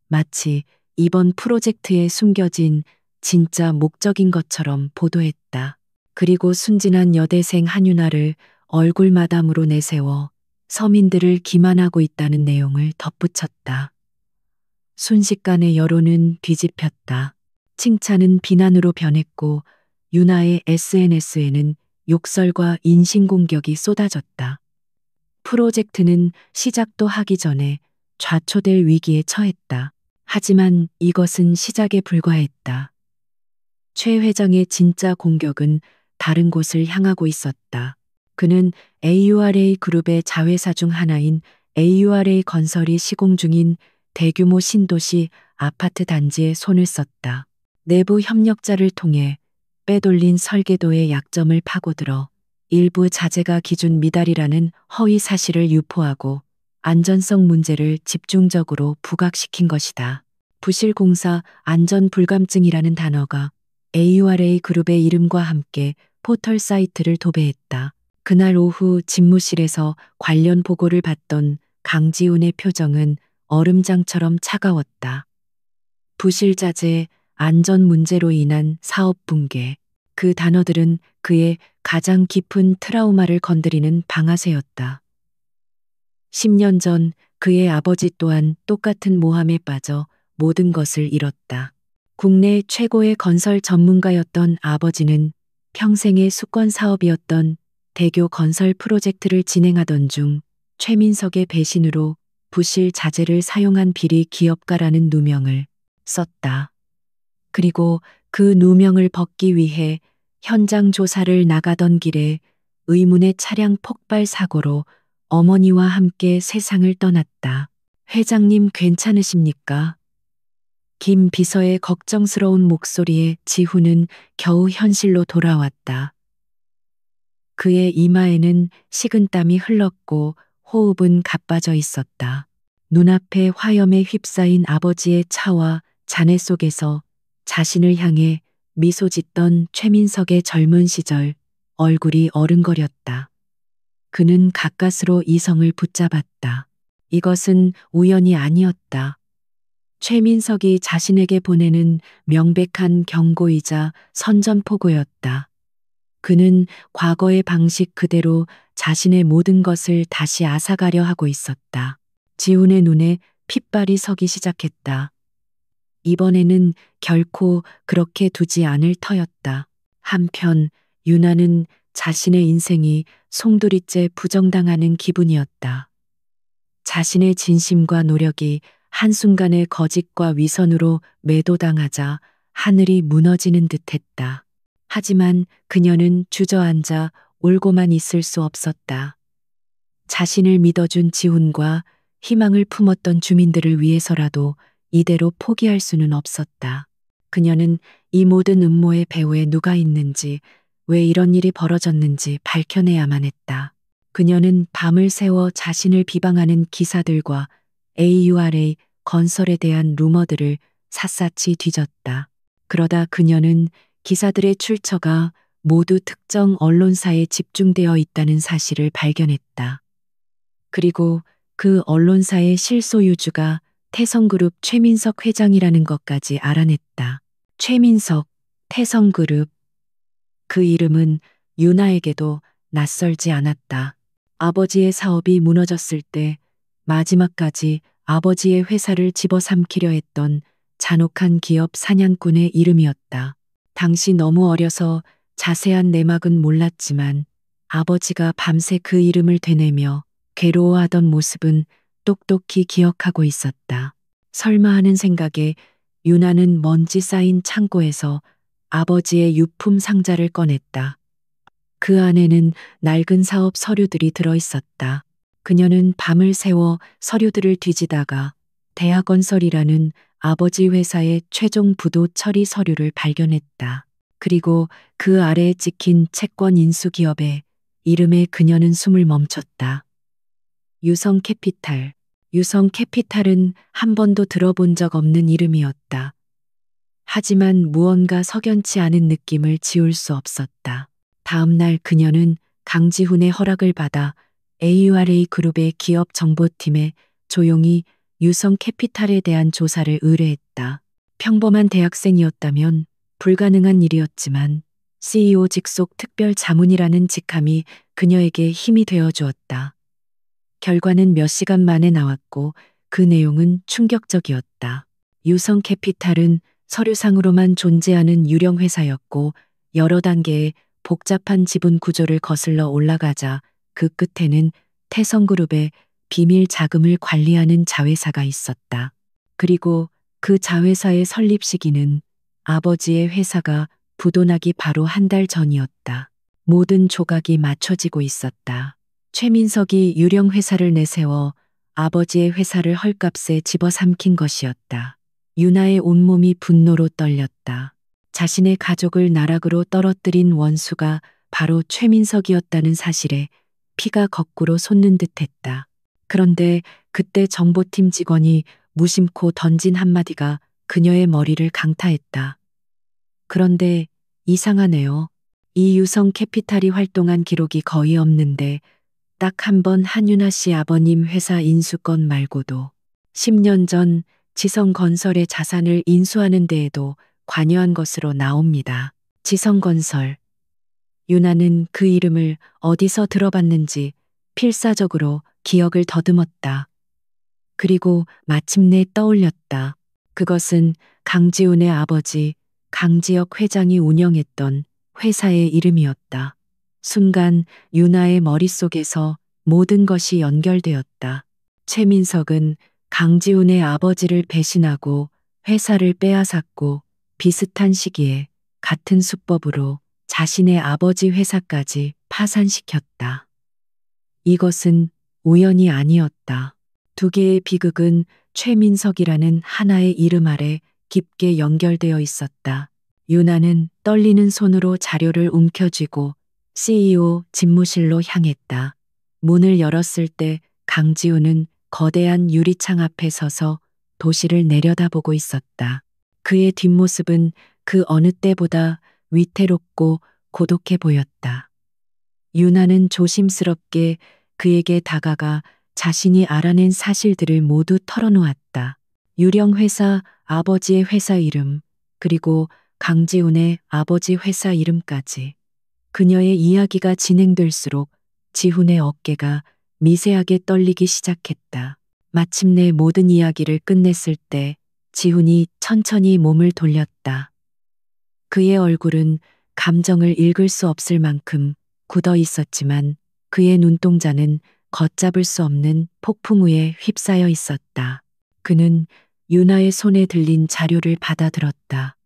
Speaker 1: 마치 이번 프로젝트에 숨겨진 진짜 목적인 것처럼 보도했다. 그리고 순진한 여대생 한유나를 얼굴 마담으로 내세워 서민들을 기만하고 있다는 내용을 덧붙였다. 순식간에 여론은 뒤집혔다. 칭찬은 비난으로 변했고 윤아의 SNS에는 욕설과 인신공격이 쏟아졌다. 프로젝트는 시작도 하기 전에 좌초될 위기에 처했다. 하지만 이것은 시작에 불과했다. 최 회장의 진짜 공격은 다른 곳을 향하고 있었다. 그는 AURA 그룹의 자회사 중 하나인 AURA 건설이 시공 중인 대규모 신도시 아파트 단지에 손을 썼다. 내부 협력자를 통해 빼돌린 설계도의 약점을 파고들어 일부 자재가 기준 미달이라는 허위 사실을 유포하고 안전성 문제를 집중적으로 부각시킨 것이다. 부실공사 안전불감증이라는 단어가 AURA 그룹의 이름과 함께 포털 사이트를 도배했다. 그날 오후 집무실에서 관련 보고를 받던 강지훈의 표정은 얼음장처럼 차가웠다. 부실 자재, 안전 문제로 인한 사업 붕괴. 그 단어들은 그의 가장 깊은 트라우마를 건드리는 방아쇠였다. 10년 전 그의 아버지 또한 똑같은 모함에 빠져 모든 것을 잃었다. 국내 최고의 건설 전문가였던 아버지는 평생의 수건 사업이었던 대교 건설 프로젝트를 진행하던 중 최민석의 배신으로 부실 자재를 사용한 비리 기업가라는 누명을 썼다. 그리고 그 누명을 벗기 위해 현장 조사를 나가던 길에 의문의 차량 폭발 사고로 어머니와 함께 세상을 떠났다. 회장님 괜찮으십니까? 김 비서의 걱정스러운 목소리에 지훈은 겨우 현실로 돌아왔다. 그의 이마에는 식은땀이 흘렀고 호흡은 가빠져 있었다. 눈앞에 화염에 휩싸인 아버지의 차와 잔해 속에서 자신을 향해 미소 짓던 최민석의 젊은 시절 얼굴이 어른거렸다. 그는 가까스로 이성을 붙잡았다. 이것은 우연이 아니었다. 최민석이 자신에게 보내는 명백한 경고이자 선전포고였다. 그는 과거의 방식 그대로 자신의 모든 것을 다시 앗아가려 하고 있었다. 지훈의 눈에 핏발이 서기 시작했다. 이번에는 결코 그렇게 두지 않을 터였다. 한편 윤아는 자신의 인생이 송두리째 부정당하는 기분이었다. 자신의 진심과 노력이 한순간에 거짓과 위선으로 매도당하자 하늘이 무너지는 듯했다. 하지만 그녀는 주저앉아 울고만 있을 수 없었다. 자신을 믿어준 지훈과 희망을 품었던 주민들을 위해서라도 이대로 포기할 수는 없었다. 그녀는 이 모든 음모의 배후에 누가 있는지, 왜 이런 일이 벌어졌는지 밝혀내야만 했다. 그녀는 밤을 새워 자신을 비방하는 기사들과 AURA 건설에 대한 루머들을 샅샅이 뒤졌다. 그러다 그녀는 기사들의 출처가 모두 특정 언론사에 집중되어 있다는 사실을 발견했다. 그리고 그 언론사의 실소유주가 태성그룹 최민석 회장이라는 것까지 알아냈다. 최민석, 태성그룹. 그 이름은 윤아에게도 낯설지 않았다. 아버지의 사업이 무너졌을 때 마지막까지 아버지의 회사를 집어삼키려 했던 잔혹한 기업 사냥꾼의 이름이었다. 당시 너무 어려서 자세한 내막은 몰랐지만 아버지가 밤새 그 이름을 되뇌며 괴로워하던 모습은 똑똑히 기억하고 있었다. 설마 하는 생각에 윤아는 먼지 쌓인 창고에서 아버지의 유품 상자를 꺼냈다. 그 안에는 낡은 사업 서류들이 들어 있었다. 그녀는 밤을 새워 서류들을 뒤지다가 대하건설이라는 아버지 회사의 최종 부도 처리 서류를 발견했다. 그리고 그 아래에 찍힌 채권 인수 기업의 이름에 그녀는 숨을 멈췄다. 유성캐피탈. 유성캐피탈은 한 번도 들어본 적 없는 이름이었다. 하지만 무언가 석연치 않은 느낌을 지울 수 없었다. 다음 날 그녀는 강지훈의 허락을 받아 AURA 그룹의 기업 정보팀에 조용히 유성캐피탈에 대한 조사를 의뢰했다. 평범한 대학생이었다면 불가능한 일이었지만 CEO 직속 특별 자문이라는 직함이 그녀에게 힘이 되어 주었다. 결과는 몇 시간 만에 나왔고 그 내용은 충격적이었다. 유성캐피탈은 서류상으로만 존재하는 유령 회사였고 여러 단계의 복잡한 지분 구조를 거슬러 올라가자 그 끝에는 태성그룹의 비밀 자금을 관리하는 자회사가 있었다. 그리고 그 자회사의 설립 시기는 아버지의 회사가 부도나기 바로 한 달 전이었다. 모든 조각이 맞춰지고 있었다. 최민석이 유령 회사를 내세워 아버지의 회사를 헐값에 집어삼킨 것이었다. 유나의 온몸이 분노로 떨렸다. 자신의 가족을 나락으로 떨어뜨린 원수가 바로 최민석이었다는 사실에 피가 거꾸로 솟는 듯했다. 그런데 그때 정보팀 직원이 무심코 던진 한마디가 그녀의 머리를 강타했다. 그런데 이상하네요. 이 유성 캐피탈이 활동한 기록이 거의 없는데 딱 한 번 한윤아 씨 아버님 회사 인수건 말고도 10년 전 지성건설의 자산을 인수하는 데에도 관여한 것으로 나옵니다. 지성건설. 유나는 그 이름을 어디서 들어봤는지 필사적으로 기억을 더듬었다. 그리고 마침내 떠올렸다. 그것은 강지훈의 아버지 강지혁 회장이 운영했던 회사의 이름이었다. 순간 유나의 머릿속에서 모든 것이 연결되었다. 최민석은 강지훈의 아버지를 배신하고 회사를 빼앗았고 비슷한 시기에 같은 수법으로 자신의 아버지 회사까지 파산시켰다. 이것은 우연이 아니었다. 두 개의 비극은 최민석이라는 하나의 이름 아래 깊게 연결되어 있었다. 유나는 떨리는 손으로 자료를 움켜쥐고 CEO 집무실로 향했다. 문을 열었을 때 강지훈은 거대한 유리창 앞에 서서 도시를 내려다보고 있었다. 그의 뒷모습은 그 어느 때보다 위태롭고 고독해 보였다. 유나는 조심스럽게 그에게 다가가 자신이 알아낸 사실들을 모두 털어놓았다. 유령회사 아버지의 회사 이름, 그리고 강지훈의 아버지 회사 이름까지. 그녀의 이야기가 진행될수록 지훈의 어깨가 미세하게 떨리기 시작했다. 마침내 모든 이야기를 끝냈을 때 지훈이 천천히 몸을 돌렸다. 그의 얼굴은 감정을 읽을 수 없을 만큼 굳어 있었지만 그의 눈동자는 걷잡을 수 없는 폭풍우에 휩싸여 있었다. 그는 유나의 손에 들린 자료를 받아들었다.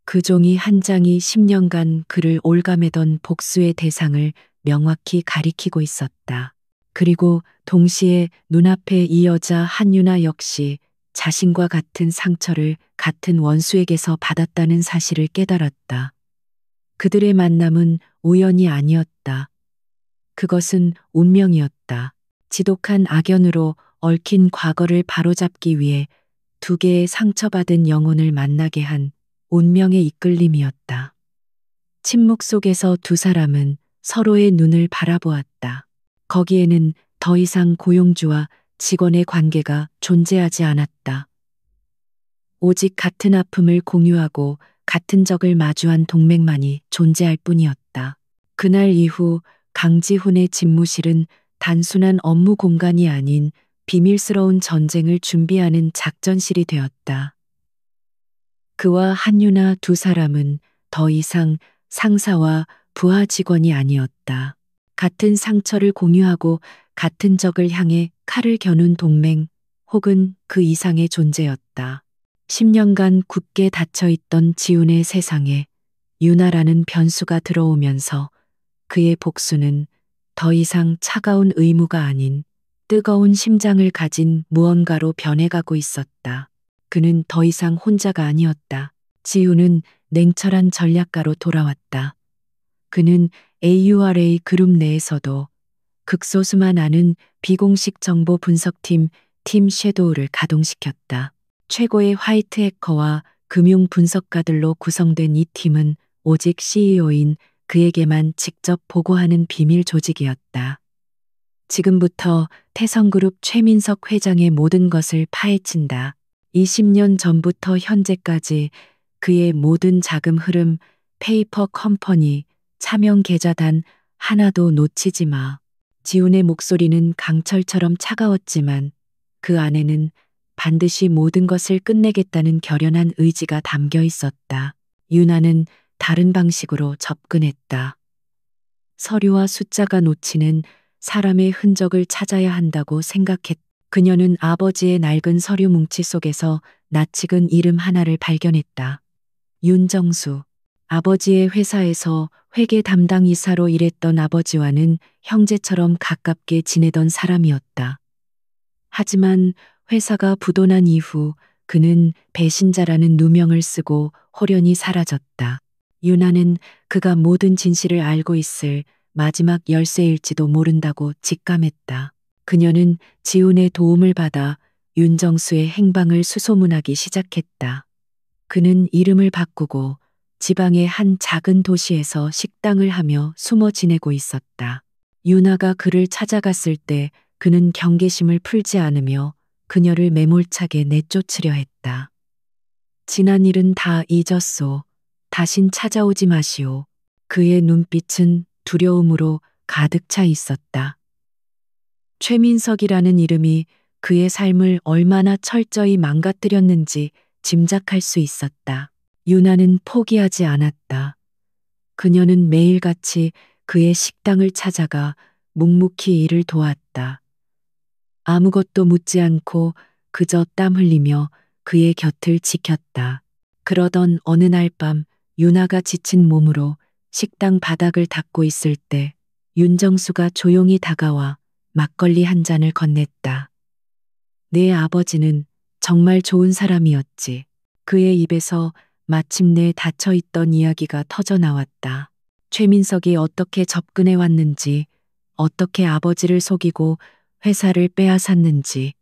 Speaker 1: 그 종이 한 장이 10년간 그를 올가매던 복수의 대상을 명확히 가리키고 있었다. 그리고 동시에 눈앞에 이 여자 한유나 역시 자신과 같은 상처를 같은 원수에게서 받았다는 사실을 깨달았다. 그들의 만남은 우연이 아니었다. 그것은 운명이었다. 지독한 악연으로 얽힌 과거를 바로잡기 위해 두 개의 상처받은 영혼을 만나게 한 운명의 이끌림이었다. 침묵 속에서 두 사람은 서로의 눈을 바라보았다. 거기에는 더 이상 고용주와 직원의 관계가 존재하지 않았다. 오직 같은 아픔을 공유하고 같은 적을 마주한 동맹만이 존재할 뿐이었다. 그날 이후 강지훈의 집무실은 단순한 업무 공간이 아닌 비밀스러운 전쟁을 준비하는 작전실이 되었다. 그와 한유나 두 사람은 더 이상 상사와 부하 직원이 아니었다. 같은 상처를 공유하고 같은 적을 향해 칼을 겨눈 동맹 혹은 그 이상의 존재였다. 10년간 굳게 닫혀있던 지훈의 세상에 유나라는 변수가 들어오면서 그의 복수는 더 이상 차가운 의무가 아닌 뜨거운 심장을 가진 무언가로 변해가고 있었다. 그는 더 이상 혼자가 아니었다. 지훈은 냉철한 전략가로 돌아왔다. 그는 AURA 그룹 내에서도 극소수만 아는 비공식 정보 분석팀 팀 섀도우를 가동시켰다. 최고의 화이트 해커와 금융 분석가들로 구성된 이 팀은 오직 CEO인 그에게만 직접 보고하는 비밀 조직이었다. 지금부터 태성그룹 최민석 회장의 모든 것을 파헤친다. 20년 전부터 현재까지 그의 모든 자금 흐름, 페이퍼 컴퍼니, 차명 계좌 단 하나도 놓치지 마. 지훈의 목소리는 강철처럼 차가웠지만 그 안에는 반드시 모든 것을 끝내겠다는 결연한 의지가 담겨 있었다. 유나는 다른 방식으로 접근했다. 서류와 숫자가 놓치는 사람의 흔적을 찾아야 한다고 생각했다. 그녀는 아버지의 낡은 서류 뭉치 속에서 낯익은 이름 하나를 발견했다. 윤정수. 아버지의 회사에서 회계 담당 이사로 일했던 아버지와는 형제처럼 가깝게 지내던 사람이었다. 하지만 회사가 부도난 이후 그는 배신자라는 누명을 쓰고 홀연히 사라졌다. 유나는 그가 모든 진실을 알고 있을 마지막 열쇠일지도 모른다고 직감했다. 그녀는 지훈의 도움을 받아 윤정수의 행방을 수소문하기 시작했다. 그는 이름을 바꾸고 지방의 한 작은 도시에서 식당을 하며 숨어 지내고 있었다. 유나가 그를 찾아갔을 때 그는 경계심을 풀지 않으며 그녀를 매몰차게 내쫓으려 했다. 지난 일은 다 잊었소. 다신 찾아오지 마시오. 그의 눈빛은 두려움으로 가득 차 있었다. 최민석이라는 이름이 그의 삶을 얼마나 철저히 망가뜨렸는지 짐작할 수 있었다. 유나는 포기하지 않았다. 그녀는 매일같이 그의 식당을 찾아가 묵묵히 일을 도왔다. 아무것도 묻지 않고 그저 땀 흘리며 그의 곁을 지켰다. 그러던 어느 날 밤 유나가 지친 몸으로 식당 바닥을 닦고 있을 때 윤정수가 조용히 다가와 막걸리 한 잔을 건넸다. 내 아버지는 정말 좋은 사람이었지. 그의 입에서 마침내 닫혀있던 이야기가 터져 나왔다. 최민석이 어떻게 접근해 왔는지, 어떻게 아버지를 속이고 회사를 빼앗았는지,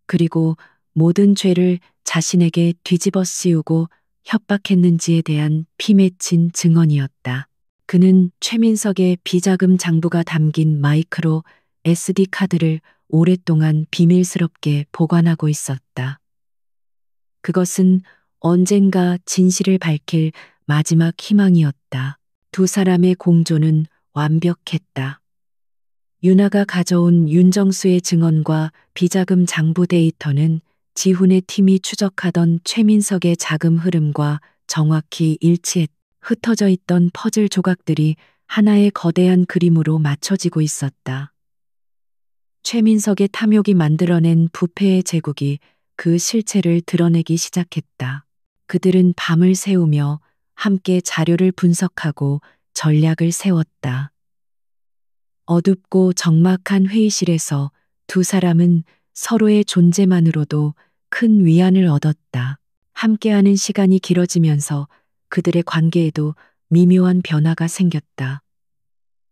Speaker 1: 그리고 모든 죄를 자신에게 뒤집어 씌우고 협박했는지에 대한 피 맺힌 증언이었다. 그는 최민석의 비자금 장부가 담긴 마이크로 SD 카드를 오랫동안 비밀스럽게 보관하고 있었다. 그것은 언젠가 진실을 밝힐 마지막 희망이었다. 두 사람의 공조는 완벽했다. 유나가 가져온 윤정수의 증언과 비자금 장부 데이터는 지훈의 팀이 추적하던 최민석의 자금 흐름과 정확히 일치했다. 흩어져 있던 퍼즐 조각들이 하나의 거대한 그림으로 맞춰지고 있었다. 최민석의 탐욕이 만들어낸 부패의 제국이 그 실체를 드러내기 시작했다. 그들은 밤을 새우며 함께 자료를 분석하고 전략을 세웠다. 어둡고 적막한 회의실에서 두 사람은 서로의 존재만으로도 큰 위안을 얻었다. 함께하는 시간이 길어지면서 그들의 관계에도 미묘한 변화가 생겼다.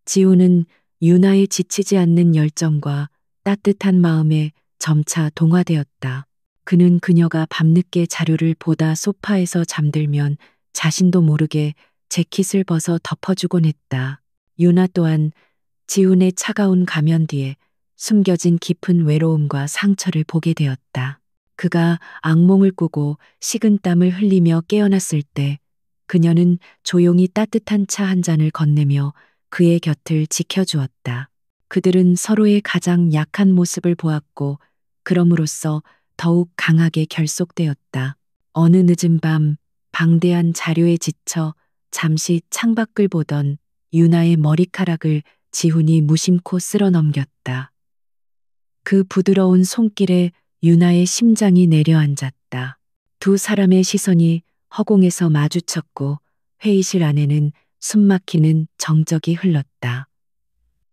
Speaker 1: 지훈은 유나의 지치지 않는 열정과 따뜻한 마음에 점차 동화되었다. 그는 그녀가 밤늦게 자료를 보다 소파에서 잠들면 자신도 모르게 재킷을 벗어 덮어주곤 했다. 유나 또한 지훈의 차가운 가면 뒤에 숨겨진 깊은 외로움과 상처를 보게 되었다. 그가 악몽을 꾸고 식은땀을 흘리며 깨어났을 때 그녀는 조용히 따뜻한 차 한 잔을 건네며 그의 곁을 지켜주었다. 그들은 서로의 가장 약한 모습을 보았고 그럼으로써 더욱 강하게 결속되었다. 어느 늦은 밤 방대한 자료에 지쳐 잠시 창밖을 보던 유나의 머리카락을 지훈이 무심코 쓸어 넘겼다. 그 부드러운 손길에 유나의 심장이 내려앉았다. 두 사람의 시선이 허공에서 마주쳤고 회의실 안에는 숨막히는 정적이 흘렀다.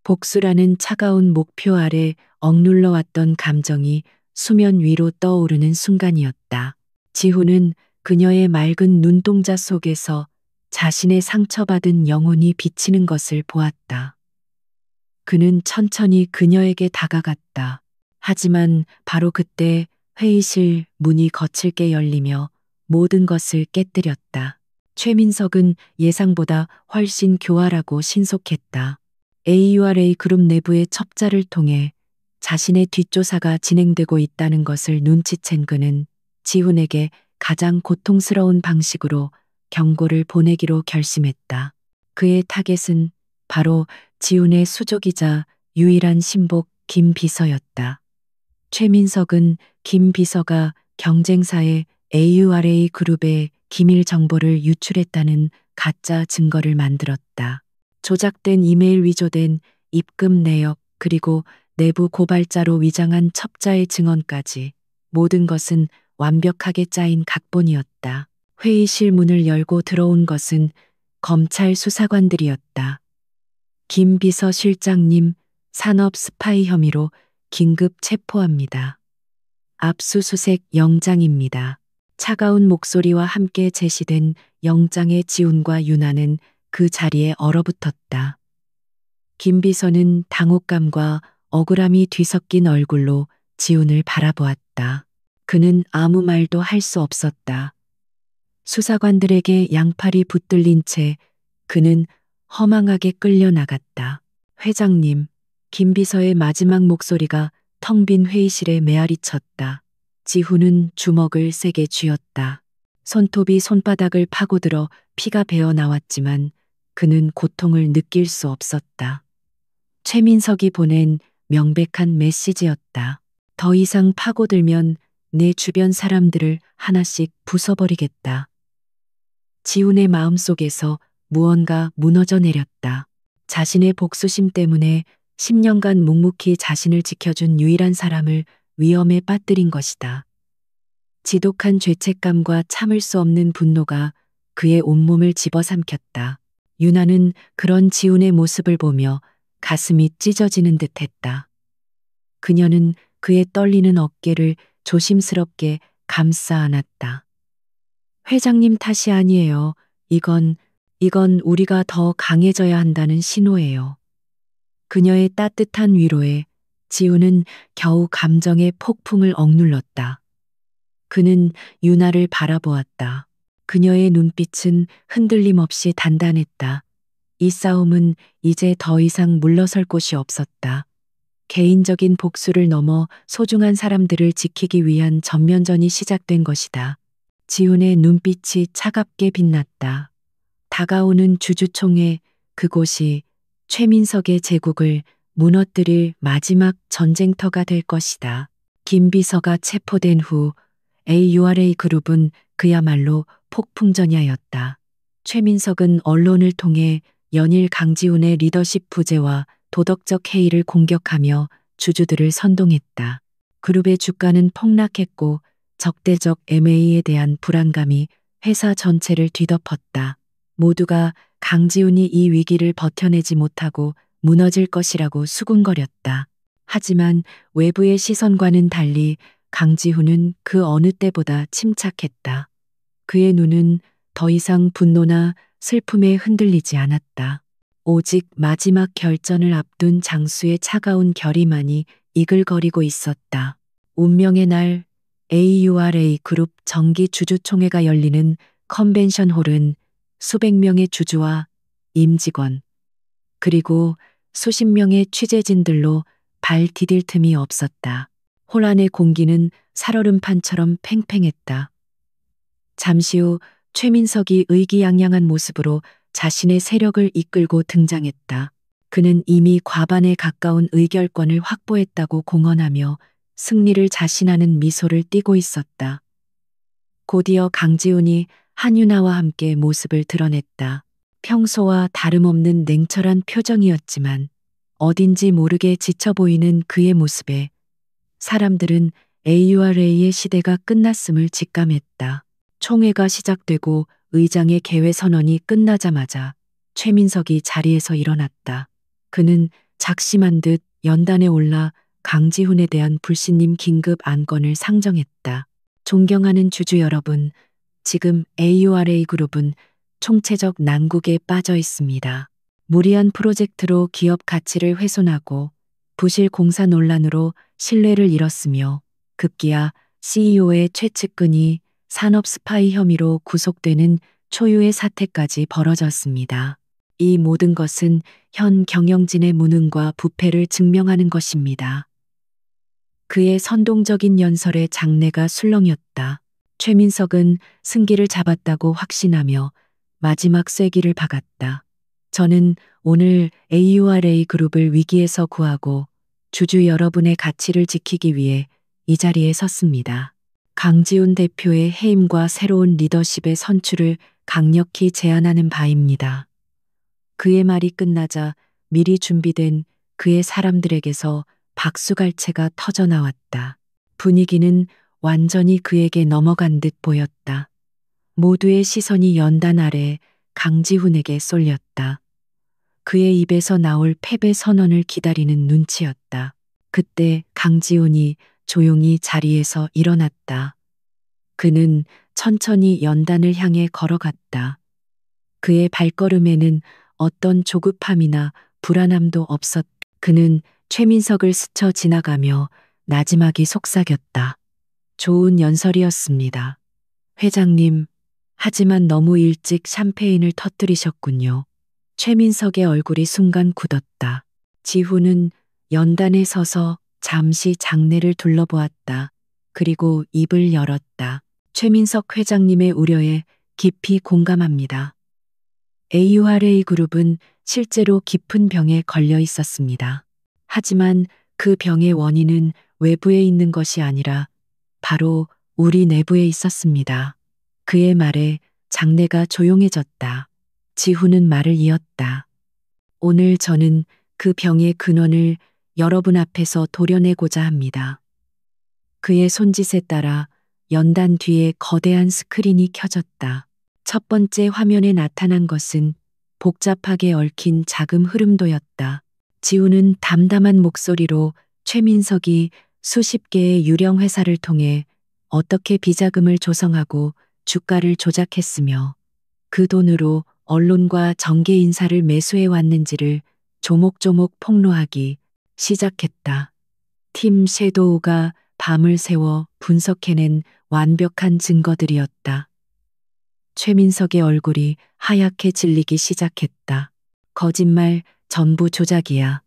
Speaker 1: 복수라는 차가운 목표 아래 억눌러 왔던 감정이 수면 위로 떠오르는 순간이었다. 지훈은 그녀의 맑은 눈동자 속에서 자신의 상처받은 영혼이 비치는 것을 보았다. 그는 천천히 그녀에게 다가갔다. 하지만 바로 그때 회의실 문이 거칠게 열리며 모든 것을 깨뜨렸다. 최민석은 예상보다 훨씬 교활하고 신속했다. AURA 그룹 내부의 첩자를 통해 자신의 뒷조사가 진행되고 있다는 것을 눈치챈 그는 지훈에게 가장 고통스러운 방식으로 경고를 보내기로 결심했다. 그의 타겟은 바로 지훈의 수족이자 유일한 신복 김 비서였다. 최민석은 김 비서가 경쟁사의 AURA 그룹에 기밀 정보를 유출했다는 가짜 증거를 만들었다. 조작된 이메일, 위조된 입금 내역, 그리고 내부 고발자로 위장한 첩자의 증언까지, 모든 것은 완벽하게 짜인 각본이었다. 회의실 문을 열고 들어온 것은 검찰 수사관들이었다. 김 비서실장님, 산업 스파이 혐의로 긴급 체포합니다. 압수수색 영장입니다. 차가운 목소리와 함께 제시된 영장의 지훈과 유나는 그 자리에 얼어붙었다. 김 비서는 당혹감과 억울함이 뒤섞인 얼굴로 지훈을 바라보았다. 그는 아무 말도 할 수 없었다. 수사관들에게 양팔이 붙들린 채 그는 허망하게 끌려나갔다. 회장님, 김 비서의 마지막 목소리가 텅 빈 회의실에 메아리 쳤다. 지훈은 주먹을 세게 쥐었다. 손톱이 손바닥을 파고들어 피가 배어 나왔지만 그는 고통을 느낄 수 없었다. 최민석이 보낸 명백한 메시지였다. 더 이상 파고들면 내 주변 사람들을 하나씩 부숴버리겠다. 지훈의 마음속에서 무언가 무너져 내렸다. 자신의 복수심 때문에 10년간 묵묵히 자신을 지켜준 유일한 사람을 위험에 빠뜨린 것이다. 지독한 죄책감과 참을 수 없는 분노가 그의 온몸을 집어삼켰다. 유나는 그런 지훈의 모습을 보며 가슴이 찢어지는 듯했다. 그녀는 그의 떨리는 어깨를 조심스럽게 감싸 안았다. 회장님 탓이 아니에요. 이건 우리가 더 강해져야 한다는 신호예요. 그녀의 따뜻한 위로에 지훈은 겨우 감정의 폭풍을 억눌렀다. 그는 유나를 바라보았다. 그녀의 눈빛은 흔들림 없이 단단했다. 이 싸움은 이제 더 이상 물러설 곳이 없었다. 개인적인 복수를 넘어 소중한 사람들을 지키기 위한 전면전이 시작된 것이다. 지훈의 눈빛이 차갑게 빛났다. 다가오는 주주총회, 그곳이 최민석의 제국을 무너뜨릴 마지막 전쟁터가 될 것이다. 김 비서가 체포된 후 AURA 그룹은 그야말로 폭풍전야였다. 최민석은 언론을 통해 연일 강지훈의 리더십 부재와 도덕적 해이를 공격하며 주주들을 선동했다. 그룹의 주가는 폭락했고 적대적 MA에 대한 불안감이 회사 전체를 뒤덮었다. 모두가 강지훈이 이 위기를 버텨내지 못하고 무너질 것이라고 수군거렸다. 하지만 외부의 시선과는 달리 강지훈은 그 어느 때보다 침착했다. 그의 눈은 더 이상 분노나 슬픔에 흔들리지 않았다. 오직 마지막 결전을 앞둔 장수의 차가운 결의만이 이글거리고 있었다. 운명의 날, AURA 그룹 정기 주주총회가 열리는 컨벤션 홀은 수백 명의 주주와 임직원, 그리고 수십 명의 취재진들로 발 디딜 틈이 없었다. 홀 안의 공기는 살얼음판처럼 팽팽했다. 잠시 후 최민석이 의기양양한 모습으로 자신의 세력을 이끌고 등장했다. 그는 이미 과반에 가까운 의결권을 확보했다고 공언하며 승리를 자신하는 미소를 띠고 있었다. 곧이어 강지훈이 한유나와 함께 모습을 드러냈다. 평소와 다름없는 냉철한 표정이었지만 어딘지 모르게 지쳐 보이는 그의 모습에 사람들은 AURA의 시대가 끝났음을 직감했다. 총회가 시작되고 의장의 개회 선언이 끝나자마자 최민석이 자리에서 일어났다. 그는 작심한 듯 연단에 올라 강지훈에 대한 불신임 긴급 안건을 상정했다. 존경하는 주주 여러분, 지금 AURA 그룹은 총체적 난국에 빠져 있습니다. 무리한 프로젝트로 기업 가치를 훼손하고 부실 공사 논란으로 신뢰를 잃었으며 급기야 CEO의 최측근이 산업 스파이 혐의로 구속되는 초유의 사태까지 벌어졌습니다. 이 모든 것은 현 경영진의 무능과 부패를 증명하는 것입니다. 그의 선동적인 연설에 장내가 술렁였다. 최민석은 승기를 잡았다고 확신하며 마지막 쐐기를 박았다. 저는 오늘 AURA 그룹을 위기에서 구하고 주주 여러분의 가치를 지키기 위해 이 자리에 섰습니다. 강지훈 대표의 해임과 새로운 리더십의 선출을 강력히 제안하는 바입니다. 그의 말이 끝나자 미리 준비된 그의 사람들에게서 박수갈채가 터져나왔다. 분위기는 완전히 그에게 넘어간 듯 보였다. 모두의 시선이 연단 아래 강지훈에게 쏠렸다. 그의 입에서 나올 패배 선언을 기다리는 눈치였다. 그때 강지훈이 조용히 자리에서 일어났다. 그는 천천히 연단을 향해 걸어갔다. 그의 발걸음에는 어떤 조급함이나 불안함도 없었다. 그는 최민석을 스쳐 지나가며 나지막이 속삭였다. 좋은 연설이었습니다. 회장님, 하지만 너무 일찍 샴페인을 터뜨리셨군요. 최민석의 얼굴이 순간 굳었다. 지훈은 연단에 서서 잠시 장내를 둘러보았다. 그리고 입을 열었다. 최민석 회장님의 우려에 깊이 공감합니다. AURA 그룹은 실제로 깊은 병에 걸려 있었습니다. 하지만 그 병의 원인은 외부에 있는 것이 아니라 바로 우리 내부에 있었습니다. 그의 말에 장내가 조용해졌다. 지훈은 말을 이었다. 오늘 저는 그 병의 근원을 여러분 앞에서 도려내고자 합니다. 그의 손짓에 따라 연단 뒤에 거대한 스크린이 켜졌다. 첫 번째 화면에 나타난 것은 복잡하게 얽힌 자금 흐름도였다. 지훈은 담담한 목소리로 최민석이 수십 개의 유령 회사를 통해 어떻게 비자금을 조성하고 주가를 조작했으며 그 돈으로 언론과 정계 인사를 매수해 왔는지를 조목조목 폭로하기 시작했다. 팀 섀도우가 밤을 새워 분석해낸 완벽한 증거들이었다. 최민석의 얼굴이 하얗게 질리기 시작했다. 거짓말, 전부 조작이야.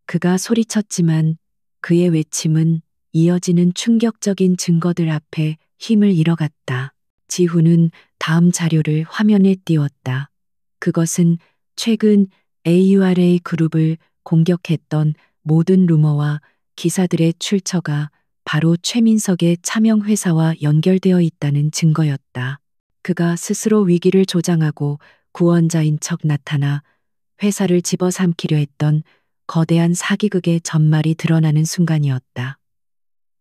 Speaker 1: 그가 소리쳤지만 그의 외침은 이어지는 충격적인 증거들 앞에 힘을 잃어갔다. 지훈은 다음 자료를 화면에 띄웠다. 그것은 최근 AURA 그룹을 공격했던 모든 루머와 기사들의 출처가 바로 최민석의 차명 회사와 연결되어 있다는 증거였다. 그가 스스로 위기를 조장하고 구원자인 척 나타나 회사를 집어삼키려 했던 거대한 사기극의 전말이 드러나는 순간이었다.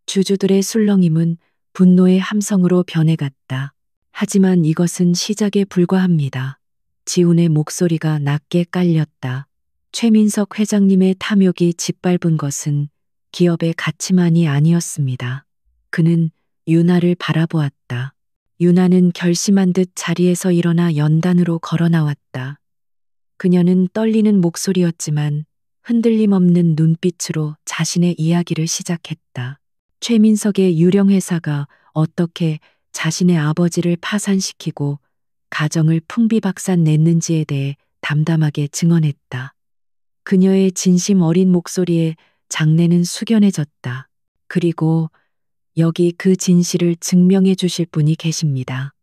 Speaker 1: 주주들의 술렁임은 분노의 함성으로 변해갔다. 하지만 이것은 시작에 불과합니다. 지훈의 목소리가 낮게 깔렸다. 최민석 회장님의 탐욕이 짓밟은 것은 기업의 가치만이 아니었습니다. 그는 유나를 바라보았다. 유나는 결심한 듯 자리에서 일어나 연단으로 걸어 나왔다. 그녀는 떨리는 목소리였지만 흔들림 없는 눈빛으로 자신의 이야기를 시작했다. 최민석의 유령 회사가 어떻게 자신의 아버지를 파산시키고 가정을 풍비박산 냈는지에 대해 담담하게 증언했다. 그녀의 진심 어린 목소리에 장내는 숙연해졌다. 그리고 여기 그 진실을 증명해 주실 분이 계십니다.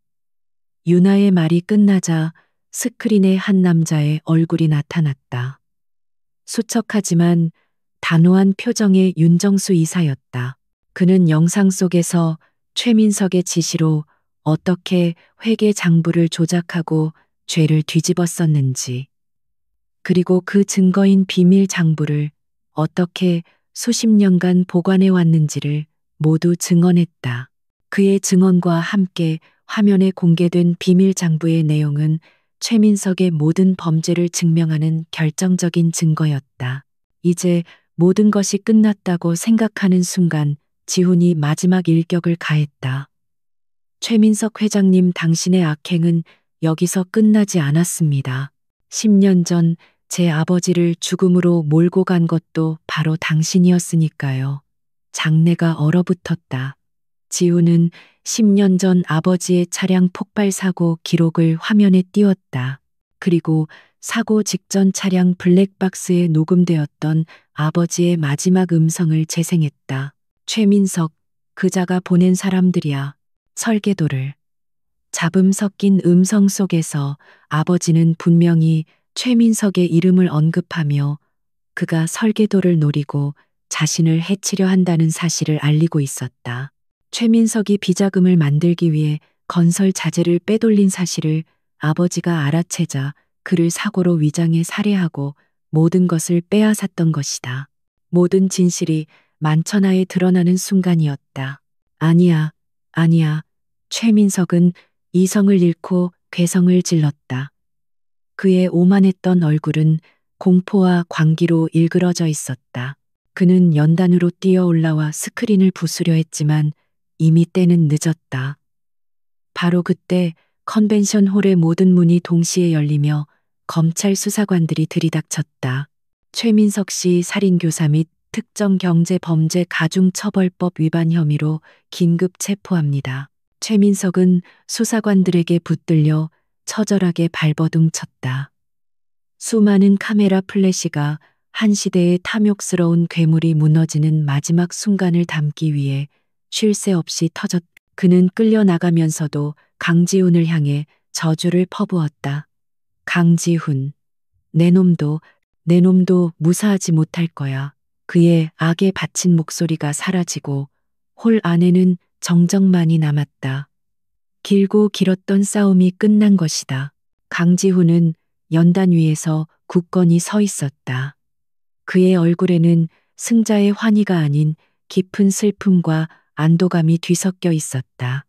Speaker 1: 유나의 말이 끝나자 스크린에 한 남자의 얼굴이 나타났다. 수척하지만 단호한 표정의 윤정수 이사였다. 그는 영상 속에서 최민석의 지시로 어떻게 회계 장부를 조작하고 죄를 뒤집었었는지, 그리고 그 증거인 비밀 장부를 어떻게 수십 년간 보관해 왔는지를 모두 증언했다. 그의 증언과 함께 화면에 공개된 비밀 장부의 내용은 최민석의 모든 범죄를 증명하는 결정적인 증거였다. 이제 모든 것이 끝났다고 생각하는 순간 지훈이 마지막 일격을 가했다. 최민석 회장님, 당신의 악행은 여기서 끝나지 않았습니다. 10년 전 제 아버지를 죽음으로 몰고 간 것도 바로 당신이었으니까요. 장내가 얼어붙었다. 지훈은 10년 전 아버지의 차량 폭발 사고 기록을 화면에 띄웠다. 그리고 사고 직전 차량 블랙박스에 녹음되었던 아버지의 마지막 음성을 재생했다. 최민석, 그자가 보낸 사람들이야. 설계도를. 잡음 섞인 음성 속에서 아버지는 분명히 최민석의 이름을 언급하며 그가 설계도를 노리고 자신을 해치려 한다는 사실을 알리고 있었다. 최민석이 비자금을 만들기 위해 건설 자재를 빼돌린 사실을 아버지가 알아채자 그를 사고로 위장해 살해하고 모든 것을 빼앗았던 것이다. 모든 진실이 만천하에 드러나는 순간이었다. 아니야, 아니야. 최민석은 이성을 잃고 괴성을 질렀다. 그의 오만했던 얼굴은 공포와 광기로 일그러져 있었다. 그는 연단으로 뛰어 올라와 스크린을 부수려 했지만 이미 때는 늦었다. 바로 그때 컨벤션 홀의 모든 문이 동시에 열리며 검찰 수사관들이 들이닥쳤다. 최민석 씨 살인교사 및 특정경제범죄 가중처벌법 위반 혐의로 긴급 체포합니다. 최민석은 수사관들에게 붙들려 처절하게 발버둥 쳤다. 수많은 카메라 플래시가 한 시대의 탐욕스러운 괴물이 무너지는 마지막 순간을 담기 위해 쉴 새 없이 터졌다. 그는 끌려나가면서도 강지훈을 향해 저주를 퍼부었다. 강지훈, 내 놈도 무사하지 못할 거야. 그의 악에 바친 목소리가 사라지고 홀 안에는 정적만이 남았다. 길고 길었던 싸움이 끝난 것이다. 강지훈은 연단 위에서 굳건히 서 있었다. 그의 얼굴에는 승자의 환희가 아닌 깊은 슬픔과 안도감이 뒤섞여 있었다.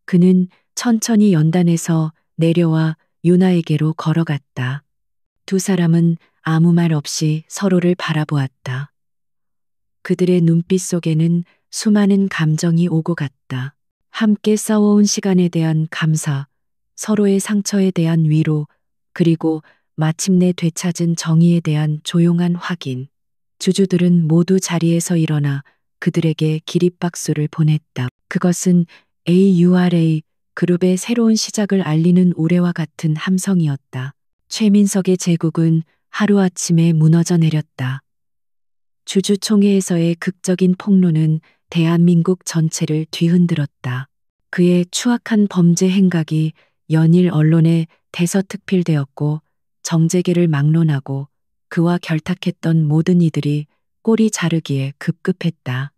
Speaker 1: 그는 천천히 연단에서 내려와 유나에게로 걸어갔다. 두 사람은 아무 말 없이 서로를 바라보았다. 그들의 눈빛 속에는 수많은 감정이 오고 갔다. 함께 싸워온 시간에 대한 감사, 서로의 상처에 대한 위로, 그리고 마침내 되찾은 정의에 대한 조용한 확인. 주주들은 모두 자리에서 일어나 그들에게 기립박수를 보냈다. 그것은 AURA 그룹의 새로운 시작을 알리는 우레와 같은 함성이었다. 최민석의 제국은 하루아침에 무너져 내렸다. 주주총회에서의 극적인 폭로는 대한민국 전체를 뒤흔들었다. 그의 추악한 범죄 행각이 연일 언론에 대서특필되었고 정재계를 막론하고 그와 결탁했던 모든 이들이 꼬리 자르기에 급급했다.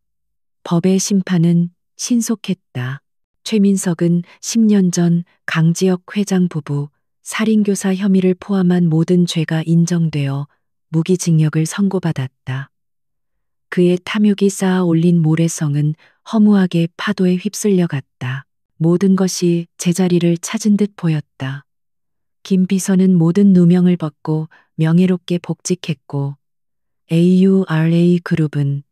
Speaker 1: 법의 심판은 신속했다. 최민석은 10년 전 강지혁 회장 부부 살인교사 혐의를 포함한 모든 죄가 인정되어 무기징역을 선고받았다. 그의 탐욕이 쌓아 올린 모래성은 허무하게 파도에 휩쓸려 갔다. 모든 것이 제자리를 찾은 듯 보였다. 김 비서는 모든 누명을 벗고 명예롭게 복직했고 AURA 그룹은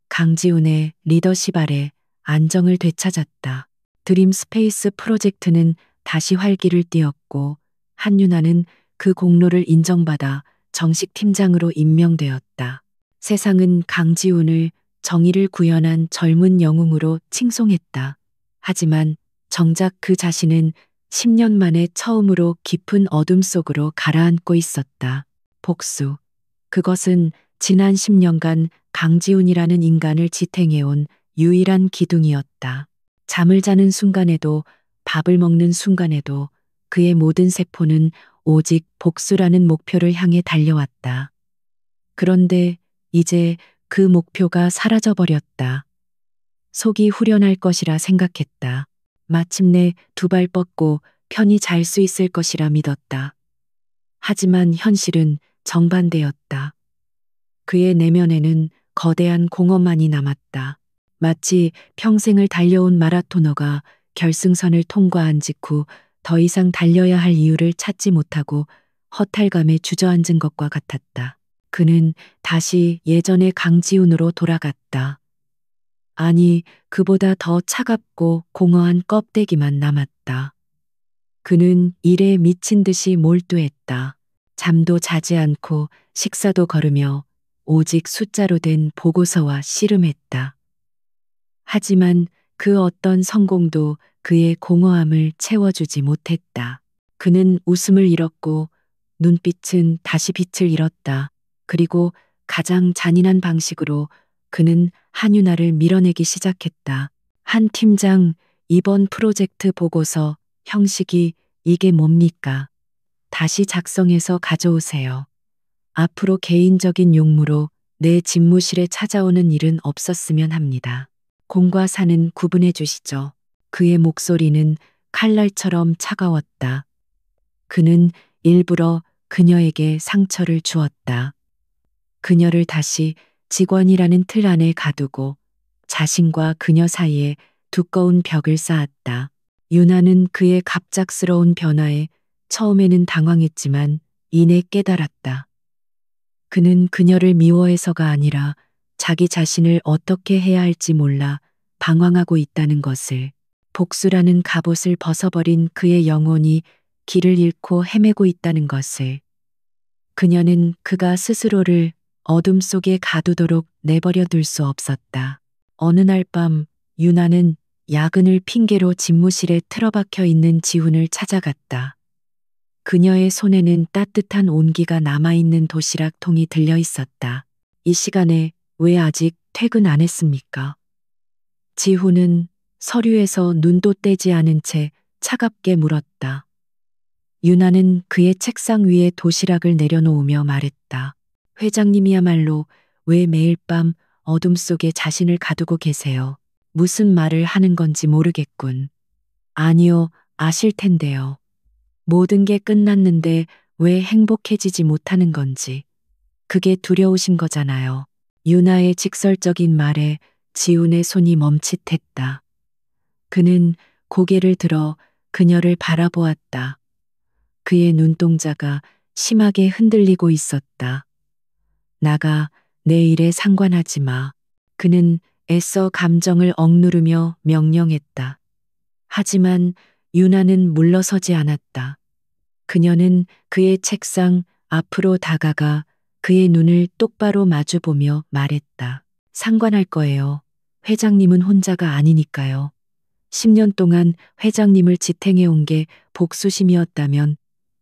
Speaker 1: 강지훈의 리더십 아래 안정을 되찾았다. 드림 스페이스 프로젝트는 다시 활기를 띠었고 한윤아는 그 공로를 인정받아 정식 팀장으로 임명되었다. 세상은 강지훈을 정의를 구현한 젊은 영웅으로 칭송했다. 하지만 정작 그 자신은 10년 만에 처음으로 깊은 어둠 속으로 가라앉고 있었다. 복수. 그것은 지난 10년간 강지훈이라는 인간을 지탱해온 유일한 기둥이었다. 잠을 자는 순간에도 밥을 먹는 순간에도 그의 모든 세포는 오직 복수라는 목표를 향해 달려왔다. 그런데 이제 그 목표가 사라져버렸다. 속이 후련할 것이라 생각했다. 마침내 두 발 뻗고 편히 잘 수 있을 것이라 믿었다. 하지만 현실은 정반대였다. 그의 내면에는 거대한 공허만이 남았다. 마치 평생을 달려온 마라토너가 결승선을 통과한 직후 더 이상 달려야 할 이유를 찾지 못하고 허탈감에 주저앉은 것과 같았다. 그는 다시 예전의 강지훈으로 돌아갔다. 아니, 그보다 더 차갑고 공허한 껍데기만 남았다. 그는 일에 미친 듯이 몰두했다. 잠도 자지 않고 식사도 거르며 오직 숫자로 된 보고서와 씨름했다. 하지만 그 어떤 성공도 그의 공허함을 채워주지 못했다. 그는 웃음을 잃었고 눈빛은 다시 빛을 잃었다. 그리고 가장 잔인한 방식으로 그는 한윤아를 밀어내기 시작했다. 한 팀장, 이번 프로젝트 보고서 형식이 이게 뭡니까? 다시 작성해서 가져오세요. 앞으로 개인적인 용무로 내 집무실에 찾아오는 일은 없었으면 합니다. 공과 사는 구분해 주시죠. 그의 목소리는 칼날처럼 차가웠다. 그는 일부러 그녀에게 상처를 주었다. 그녀를 다시 직원이라는 틀 안에 가두고 자신과 그녀 사이에 두꺼운 벽을 쌓았다. 유나는 그의 갑작스러운 변화에 처음에는 당황했지만 이내 깨달았다. 그는 그녀를 미워해서가 아니라 자기 자신을 어떻게 해야 할지 몰라 방황하고 있다는 것을, 복수라는 갑옷을 벗어버린 그의 영혼이 길을 잃고 헤매고 있다는 것을, 그녀는 그가 스스로를 어둠 속에 가두도록 내버려 둘 수 없었다. 어느 날 밤 유나는 야근을 핑계로 집무실에 틀어박혀 있는 지훈을 찾아갔다. 그녀의 손에는 따뜻한 온기가 남아있는 도시락 통이 들려 있었다. 이 시간에 왜 아직 퇴근 안 했습니까? 지훈은 서류에서 눈도 떼지 않은 채 차갑게 물었다. 유나는 그의 책상 위에 도시락을 내려놓으며 말했다. 회장님이야말로 왜 매일 밤 어둠 속에 자신을 가두고 계세요? 무슨 말을 하는 건지 모르겠군. 아니요, 아실 텐데요. 모든 게 끝났는데 왜 행복해지지 못하는 건지. 그게 두려우신 거잖아요. 유나의 직설적인 말에 지훈의 손이 멈칫했다. 그는 고개를 들어 그녀를 바라보았다. 그의 눈동자가 심하게 흔들리고 있었다. 나가, 내 일에 상관하지 마. 그는 애써 감정을 억누르며 명령했다. 하지만 유나는 물러서지 않았다. 그녀는 그의 책상 앞으로 다가가 그의 눈을 똑바로 마주보며 말했다. 상관할 거예요. 회장님은 혼자가 아니니까요. 10년 동안 회장님을 지탱해 온 게 복수심이었다면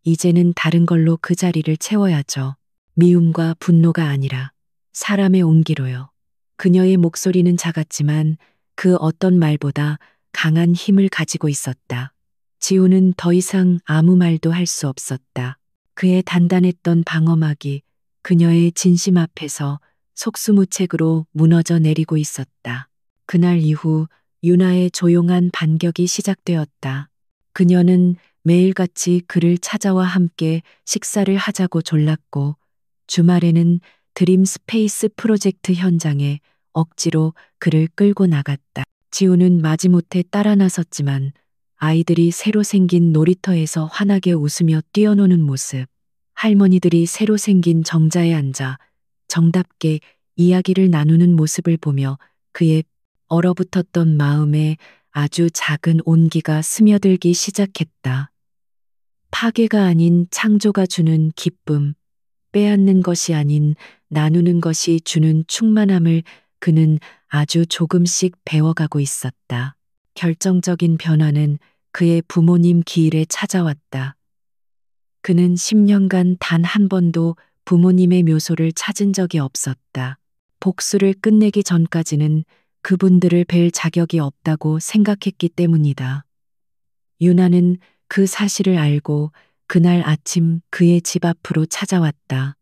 Speaker 1: 이제는 다른 걸로 그 자리를 채워야죠. 미움과 분노가 아니라 사람의 온기로요. 그녀의 목소리는 작았지만 그 어떤 말보다 강한 힘을 가지고 있었다. 지우는 더 이상 아무 말도 할 수 없었다. 그의 단단했던 방어막이 그녀의 진심 앞에서 속수무책으로 무너져 내리고 있었다. 그날 이후 유나의 조용한 반격이 시작되었다. 그녀는 매일같이 그를 찾아와 함께 식사를 하자고 졸랐고 주말에는 드림 스페이스 프로젝트 현장에 억지로 그를 끌고 나갔다. 지우는 마지못해 따라 나섰지만 아이들이 새로 생긴 놀이터에서 환하게 웃으며 뛰어노는 모습, 할머니들이 새로 생긴 정자에 앉아 정답게 이야기를 나누는 모습을 보며 그의 얼어붙었던 마음에 아주 작은 온기가 스며들기 시작했다. 파괴가 아닌 창조가 주는 기쁨, 빼앗는 것이 아닌 나누는 것이 주는 충만함을 그는 아주 조금씩 배워가고 있었다. 결정적인 변화는 그의 부모님 기일에 찾아왔다. 그는 10년간 단 한 번도 부모님의 묘소를 찾은 적이 없었다. 복수를 끝내기 전까지는 그분들을 뵐 자격이 없다고 생각했기 때문이다. 유나는 그 사실을 알고 그날 아침 그의 집 앞으로 찾아왔다.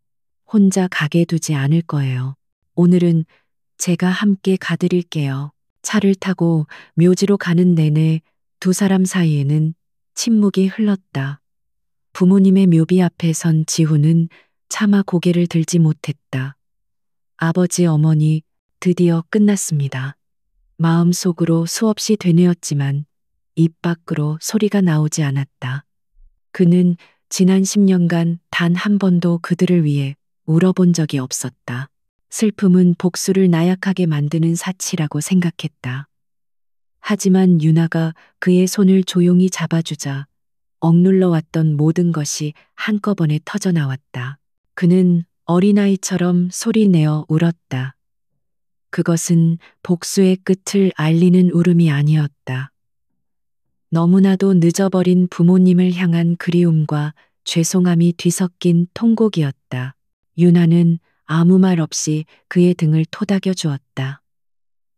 Speaker 1: 혼자 가게 두지 않을 거예요. 오늘은 제가 함께 가드릴게요. 차를 타고 묘지로 가는 내내 두 사람 사이에는 침묵이 흘렀다. 부모님의 묘비 앞에 선 지훈은 차마 고개를 들지 못했다. 아버지 어머니, 드디어 끝났습니다. 마음속으로 수없이 되뇌었지만 입 밖으로 소리가 나오지 않았다. 그는 지난 10년간 단 한 번도 그들을 위해 울어본 적이 없었다. 슬픔은 복수를 나약하게 만드는 사치라고 생각했다. 하지만 유나가 그의 손을 조용히 잡아주자 억눌러 왔던 모든 것이 한꺼번에 터져나왔다. 그는 어린아이처럼 소리내어 울었다. 그것은 복수의 끝을 알리는 울음이 아니었다. 너무나도 늦어버린 부모님을 향한 그리움과 죄송함이 뒤섞인 통곡이었다. 유나는 아무 말 없이 그의 등을 토닥여 주었다.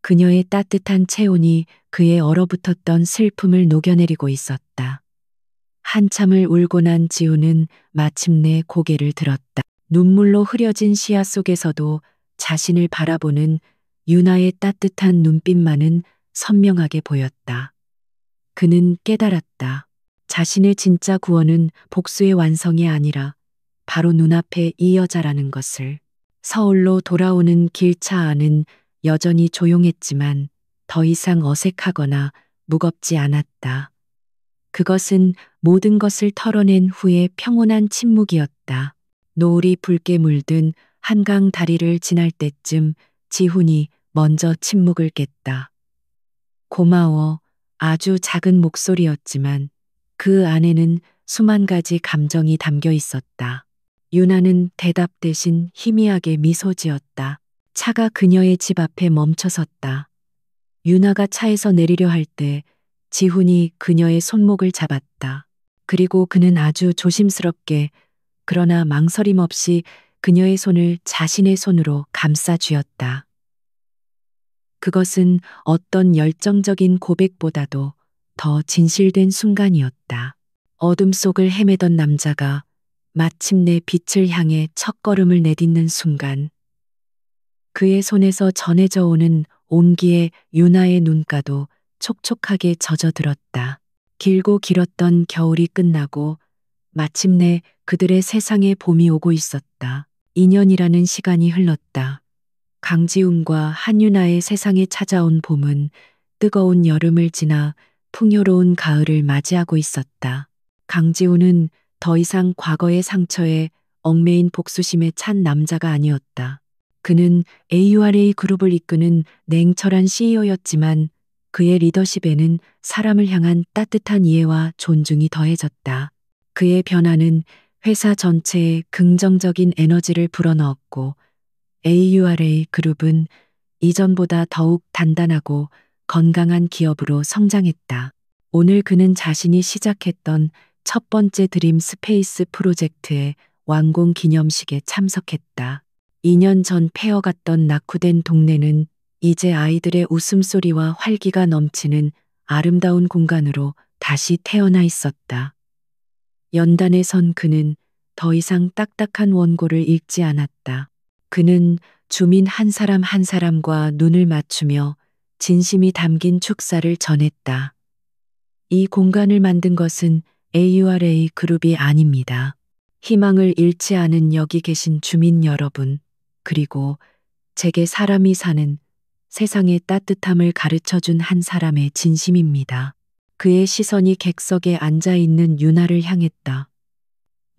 Speaker 1: 그녀의 따뜻한 체온이 그의 얼어붙었던 슬픔을 녹여내리고 있었다. 한참을 울고 난 지우는 마침내 고개를 들었다. 눈물로 흐려진 시야 속에서도 자신을 바라보는 유나의 따뜻한 눈빛만은 선명하게 보였다. 그는 깨달았다. 자신의 진짜 구원은 복수의 완성이 아니라 바로 눈앞에 이 여자라는 것을. 서울로 돌아오는 길차 안은 여전히 조용했지만 더 이상 어색하거나 무겁지 않았다. 그것은 모든 것을 털어낸 후의 평온한 침묵이었다. 노을이 붉게 물든 한강 다리를 지날 때쯤 지훈이 먼저 침묵을 깼다. 고마워. 아주 작은 목소리였지만 그 안에는 수만 가지 감정이 담겨 있었다. 유나는 대답 대신 희미하게 미소 지었다. 차가 그녀의 집 앞에 멈춰섰다. 유나가 차에서 내리려 할 때 지훈이 그녀의 손목을 잡았다. 그리고 그는 아주 조심스럽게 그러나 망설임 없이 그녀의 손을 자신의 손으로 감싸 쥐었다. 그것은 어떤 열정적인 고백보다도 더 진실된 순간이었다. 어둠 속을 헤매던 남자가 마침내 빛을 향해 첫걸음을 내딛는 순간 그의 손에서 전해져 오는 온기에 유나의 눈가도 촉촉하게 젖어들었다. 길고 길었던 겨울이 끝나고 마침내 그들의 세상에 봄이 오고 있었다. 2년이라는 시간이 흘렀다. 강지훈과 한유나의 세상에 찾아온 봄은 뜨거운 여름을 지나 풍요로운 가을을 맞이하고 있었다. 강지훈은 더 이상 과거의 상처에 얽매인 복수심에 찬 남자가 아니었다. 그는 AURA 그룹을 이끄는 냉철한 CEO였지만 그의 리더십에는 사람을 향한 따뜻한 이해와 존중이 더해졌다. 그의 변화는 회사 전체에 긍정적인 에너지를 불어넣었고 AURA 그룹은 이전보다 더욱 단단하고 건강한 기업으로 성장했다. 오늘 그는 자신이 시작했던 첫 번째 드림 스페이스 프로젝트의 완공 기념식에 참석했다. 2년 전 폐허갔던 낙후된 동네는 이제 아이들의 웃음소리와 활기가 넘치는 아름다운 공간으로 다시 태어나 있었다. 연단에 선 그는 더 이상 딱딱한 원고를 읽지 않았다. 그는 주민 한 사람 한 사람과 눈을 맞추며 진심이 담긴 축사를 전했다. 이 공간을 만든 것은 AURA 그룹이 아닙니다. 희망을 잃지 않은 여기 계신 주민 여러분, 그리고 제게 사람이 사는 세상의 따뜻함을 가르쳐 준 한 사람의 진심입니다. 그의 시선이 객석에 앉아 있는 유나를 향했다.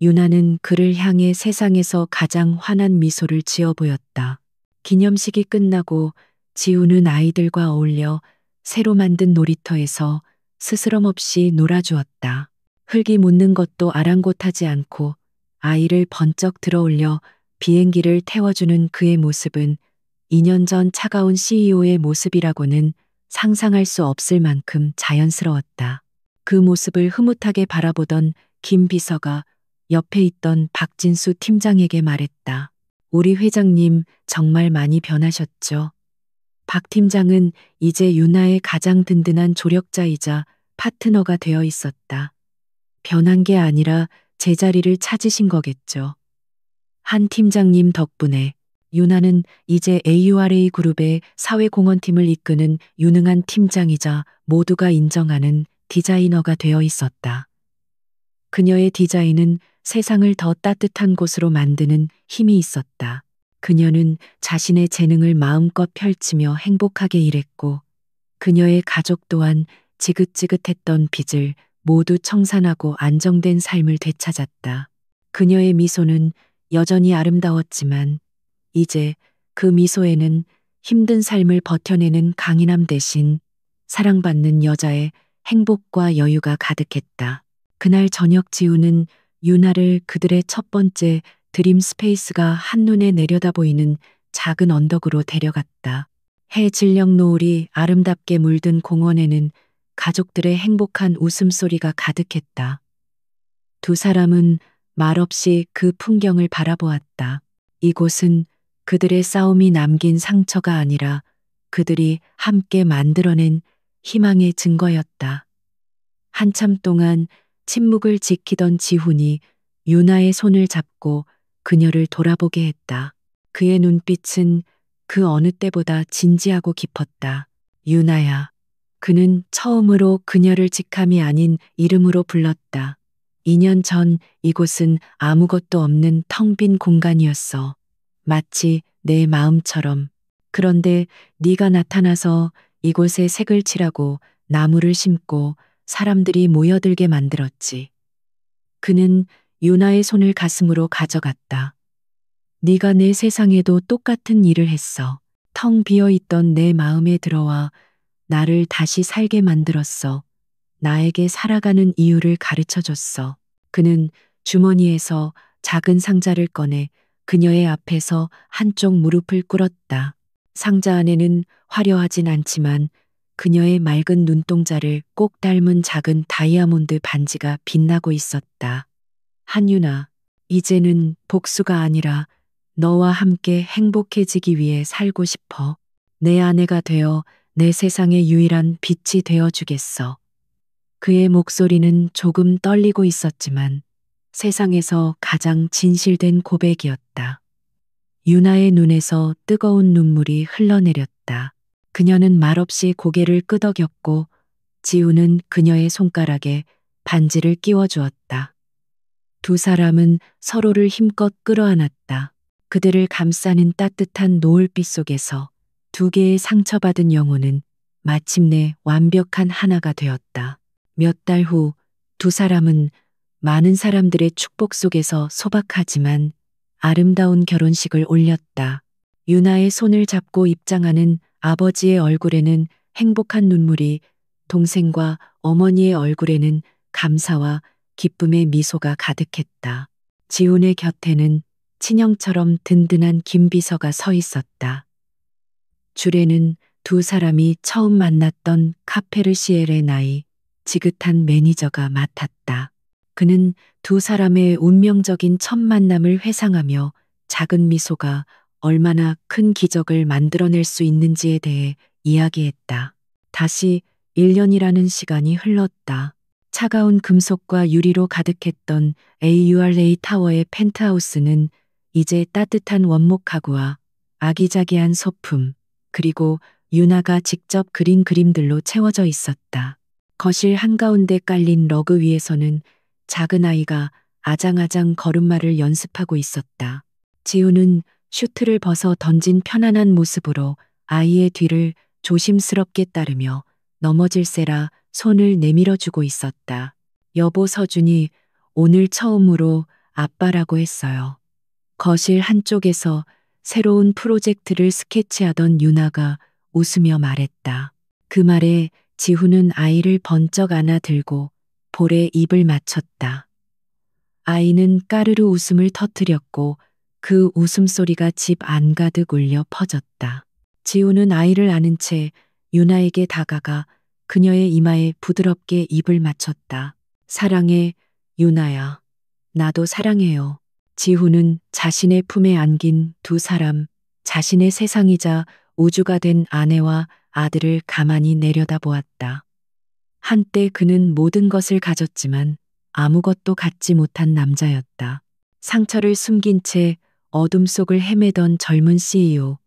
Speaker 1: 유나는 그를 향해 세상에서 가장 환한 미소를 지어 보였다. 기념식이 끝나고 지우는 아이들과 어울려 새로 만든 놀이터에서 스스럼 없이 놀아주었다. 흙이 묻는 것도 아랑곳하지 않고 아이를 번쩍 들어올려 비행기를 태워주는 그의 모습은 2년 전 차가운 CEO의 모습이라고는 상상할 수 없을 만큼 자연스러웠다. 그 모습을 흐뭇하게 바라보던 김 비서가 옆에 있던 박진수 팀장에게 말했다. 우리 회장님 정말 많이 변하셨죠? 박 팀장은 이제 유나의 가장 든든한 조력자이자 파트너가 되어 있었다. 변한 게 아니라 제자리를 찾으신 거겠죠. 한 팀장님 덕분에 유나는 이제 AURA 그룹의 사회공헌팀을 이끄는 유능한 팀장이자 모두가 인정하는 디자이너가 되어 있었다. 그녀의 디자인은 세상을 더 따뜻한 곳으로 만드는 힘이 있었다. 그녀는 자신의 재능을 마음껏 펼치며 행복하게 일했고 그녀의 가족 또한 지긋지긋했던 빚을 모두 청산하고 안정된 삶을 되찾았다. 그녀의 미소는 여전히 아름다웠지만 이제 그 미소에는 힘든 삶을 버텨내는 강인함 대신 사랑받는 여자의 행복과 여유가 가득했다. 그날 저녁 지우는 유나를 그들의 첫 번째 드림 스페이스가 한눈에 내려다 보이는 작은 언덕으로 데려갔다. 해 질녘 노을이 아름답게 물든 공원에는 가족들의 행복한 웃음소리가 가득했다. 두 사람은 말없이 그 풍경을 바라보았다. 이곳은 그들의 싸움이 남긴 상처가 아니라 그들이 함께 만들어낸 희망의 증거였다. 한참 동안 침묵을 지키던 지훈이 유나의 손을 잡고 그녀를 돌아보게 했다. 그의 눈빛은 그 어느 때보다 진지하고 깊었다. 유나야. 그는 처음으로 그녀를 직함이 아닌 이름으로 불렀다. 2년 전 이곳은 아무것도 없는 텅 빈 공간이었어. 마치 내 마음처럼. 그런데 네가 나타나서 이곳에 색을 칠하고 나무를 심고 사람들이 모여들게 만들었지. 그는 유나의 손을 가슴으로 가져갔다. 네가 내 세상에도 똑같은 일을 했어. 텅 비어 있던 내 마음에 들어와 나를 다시 살게 만들었어. 나에게 살아가는 이유를 가르쳐 줬어. 그는 주머니에서 작은 상자를 꺼내 그녀의 앞에서 한쪽 무릎을 꿇었다. 상자 안에는 화려하진 않지만 그녀의 맑은 눈동자를 꼭 닮은 작은 다이아몬드 반지가 빛나고 있었다. 한유나, 이제는 복수가 아니라 너와 함께 행복해지기 위해 살고 싶어. 내 아내가 되어 내 세상의 유일한 빛이 되어 주겠어. 그의 목소리는 조금 떨리고 있었지만 세상에서 가장 진실된 고백이었다. 유나의 눈에서 뜨거운 눈물이 흘러내렸다. 그녀는 말없이 고개를 끄덕였고 지우는 그녀의 손가락에 반지를 끼워주었다. 두 사람은 서로를 힘껏 끌어안았다. 그들을 감싸는 따뜻한 노을빛 속에서 두 개의 상처받은 영혼은 마침내 완벽한 하나가 되었다. 몇 달 후 두 사람은 많은 사람들의 축복 속에서 소박하지만 아름다운 결혼식을 올렸다. 유나의 손을 잡고 입장하는 아버지의 얼굴에는 행복한 눈물이, 동생과 어머니의 얼굴에는 감사와 기쁨의 미소가 가득했다. 지훈의 곁에는 친형처럼 든든한 김비서가 서 있었다. 줄에는 두 사람이 처음 만났던 카페르시엘의 나이 지긋한 매니저가 맡았다. 그는 두 사람의 운명적인 첫 만남을 회상하며 작은 미소가 얼마나 큰 기적을 만들어낼 수 있는지에 대해 이야기했다. 다시 1년이라는 시간이 흘렀다. 차가운 금속과 유리로 가득했던 AURA 타워의 펜트하우스는 이제 따뜻한 원목 가구와 아기자기한 소품, 그리고 유나가 직접 그린 그림들로 채워져 있었다. 거실 한가운데 깔린 러그 위에서는 작은 아이가 아장아장 걸음마를 연습하고 있었다. 지우는 슈트를 벗어 던진 편안한 모습으로 아이의 뒤를 조심스럽게 따르며 넘어질세라 손을 내밀어주고 있었다. 여보 서준이 오늘 처음으로 아빠라고 했어요. 거실 한쪽에서 새로운 프로젝트를 스케치하던 유나가 웃으며 말했다. 그 말에 지훈은 아이를 번쩍 안아들고 볼에 입을 맞췄다. 아이는 까르르 웃음을 터뜨렸고 그 웃음소리가 집 안가득 울려 퍼졌다. 지훈은 아이를 안은 채 유나에게 다가가 그녀의 이마에 부드럽게 입을 맞췄다. 사랑해, 유나야. 나도 사랑해요. 지훈은 자신의 품에 안긴 두 사람, 자신의 세상이자 우주가 된 아내와 아들을 가만히 내려다보았다. 한때 그는 모든 것을 가졌지만 아무것도 갖지 못한 남자였다. 상처를 숨긴 채 어둠 속을 헤매던 젊은 CEO.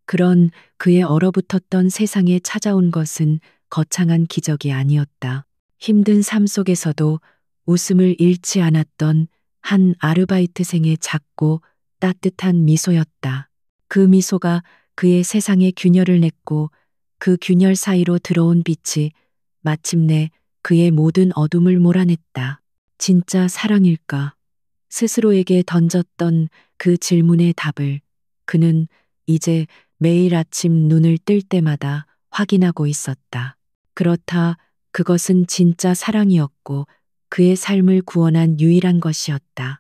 Speaker 1: 그런 그의 얼어붙었던 세상에 찾아온 것은 거창한 기적이 아니었다. 힘든 삶 속에서도 웃음을 잃지 않았던 한 아르바이트생의 작고 따뜻한 미소였다. 그 미소가 그의 세상에 균열을 냈고 그 균열 사이로 들어온 빛이 마침내 그의 모든 어둠을 몰아냈다. 진짜 사랑일까? 스스로에게 던졌던 그 질문의 답을 그는 이제 매일 아침 눈을 뜰 때마다 확인하고 있었다. 그렇다, 그것은 진짜 사랑이었고 그의 삶을 구원한 유일한 것이었다.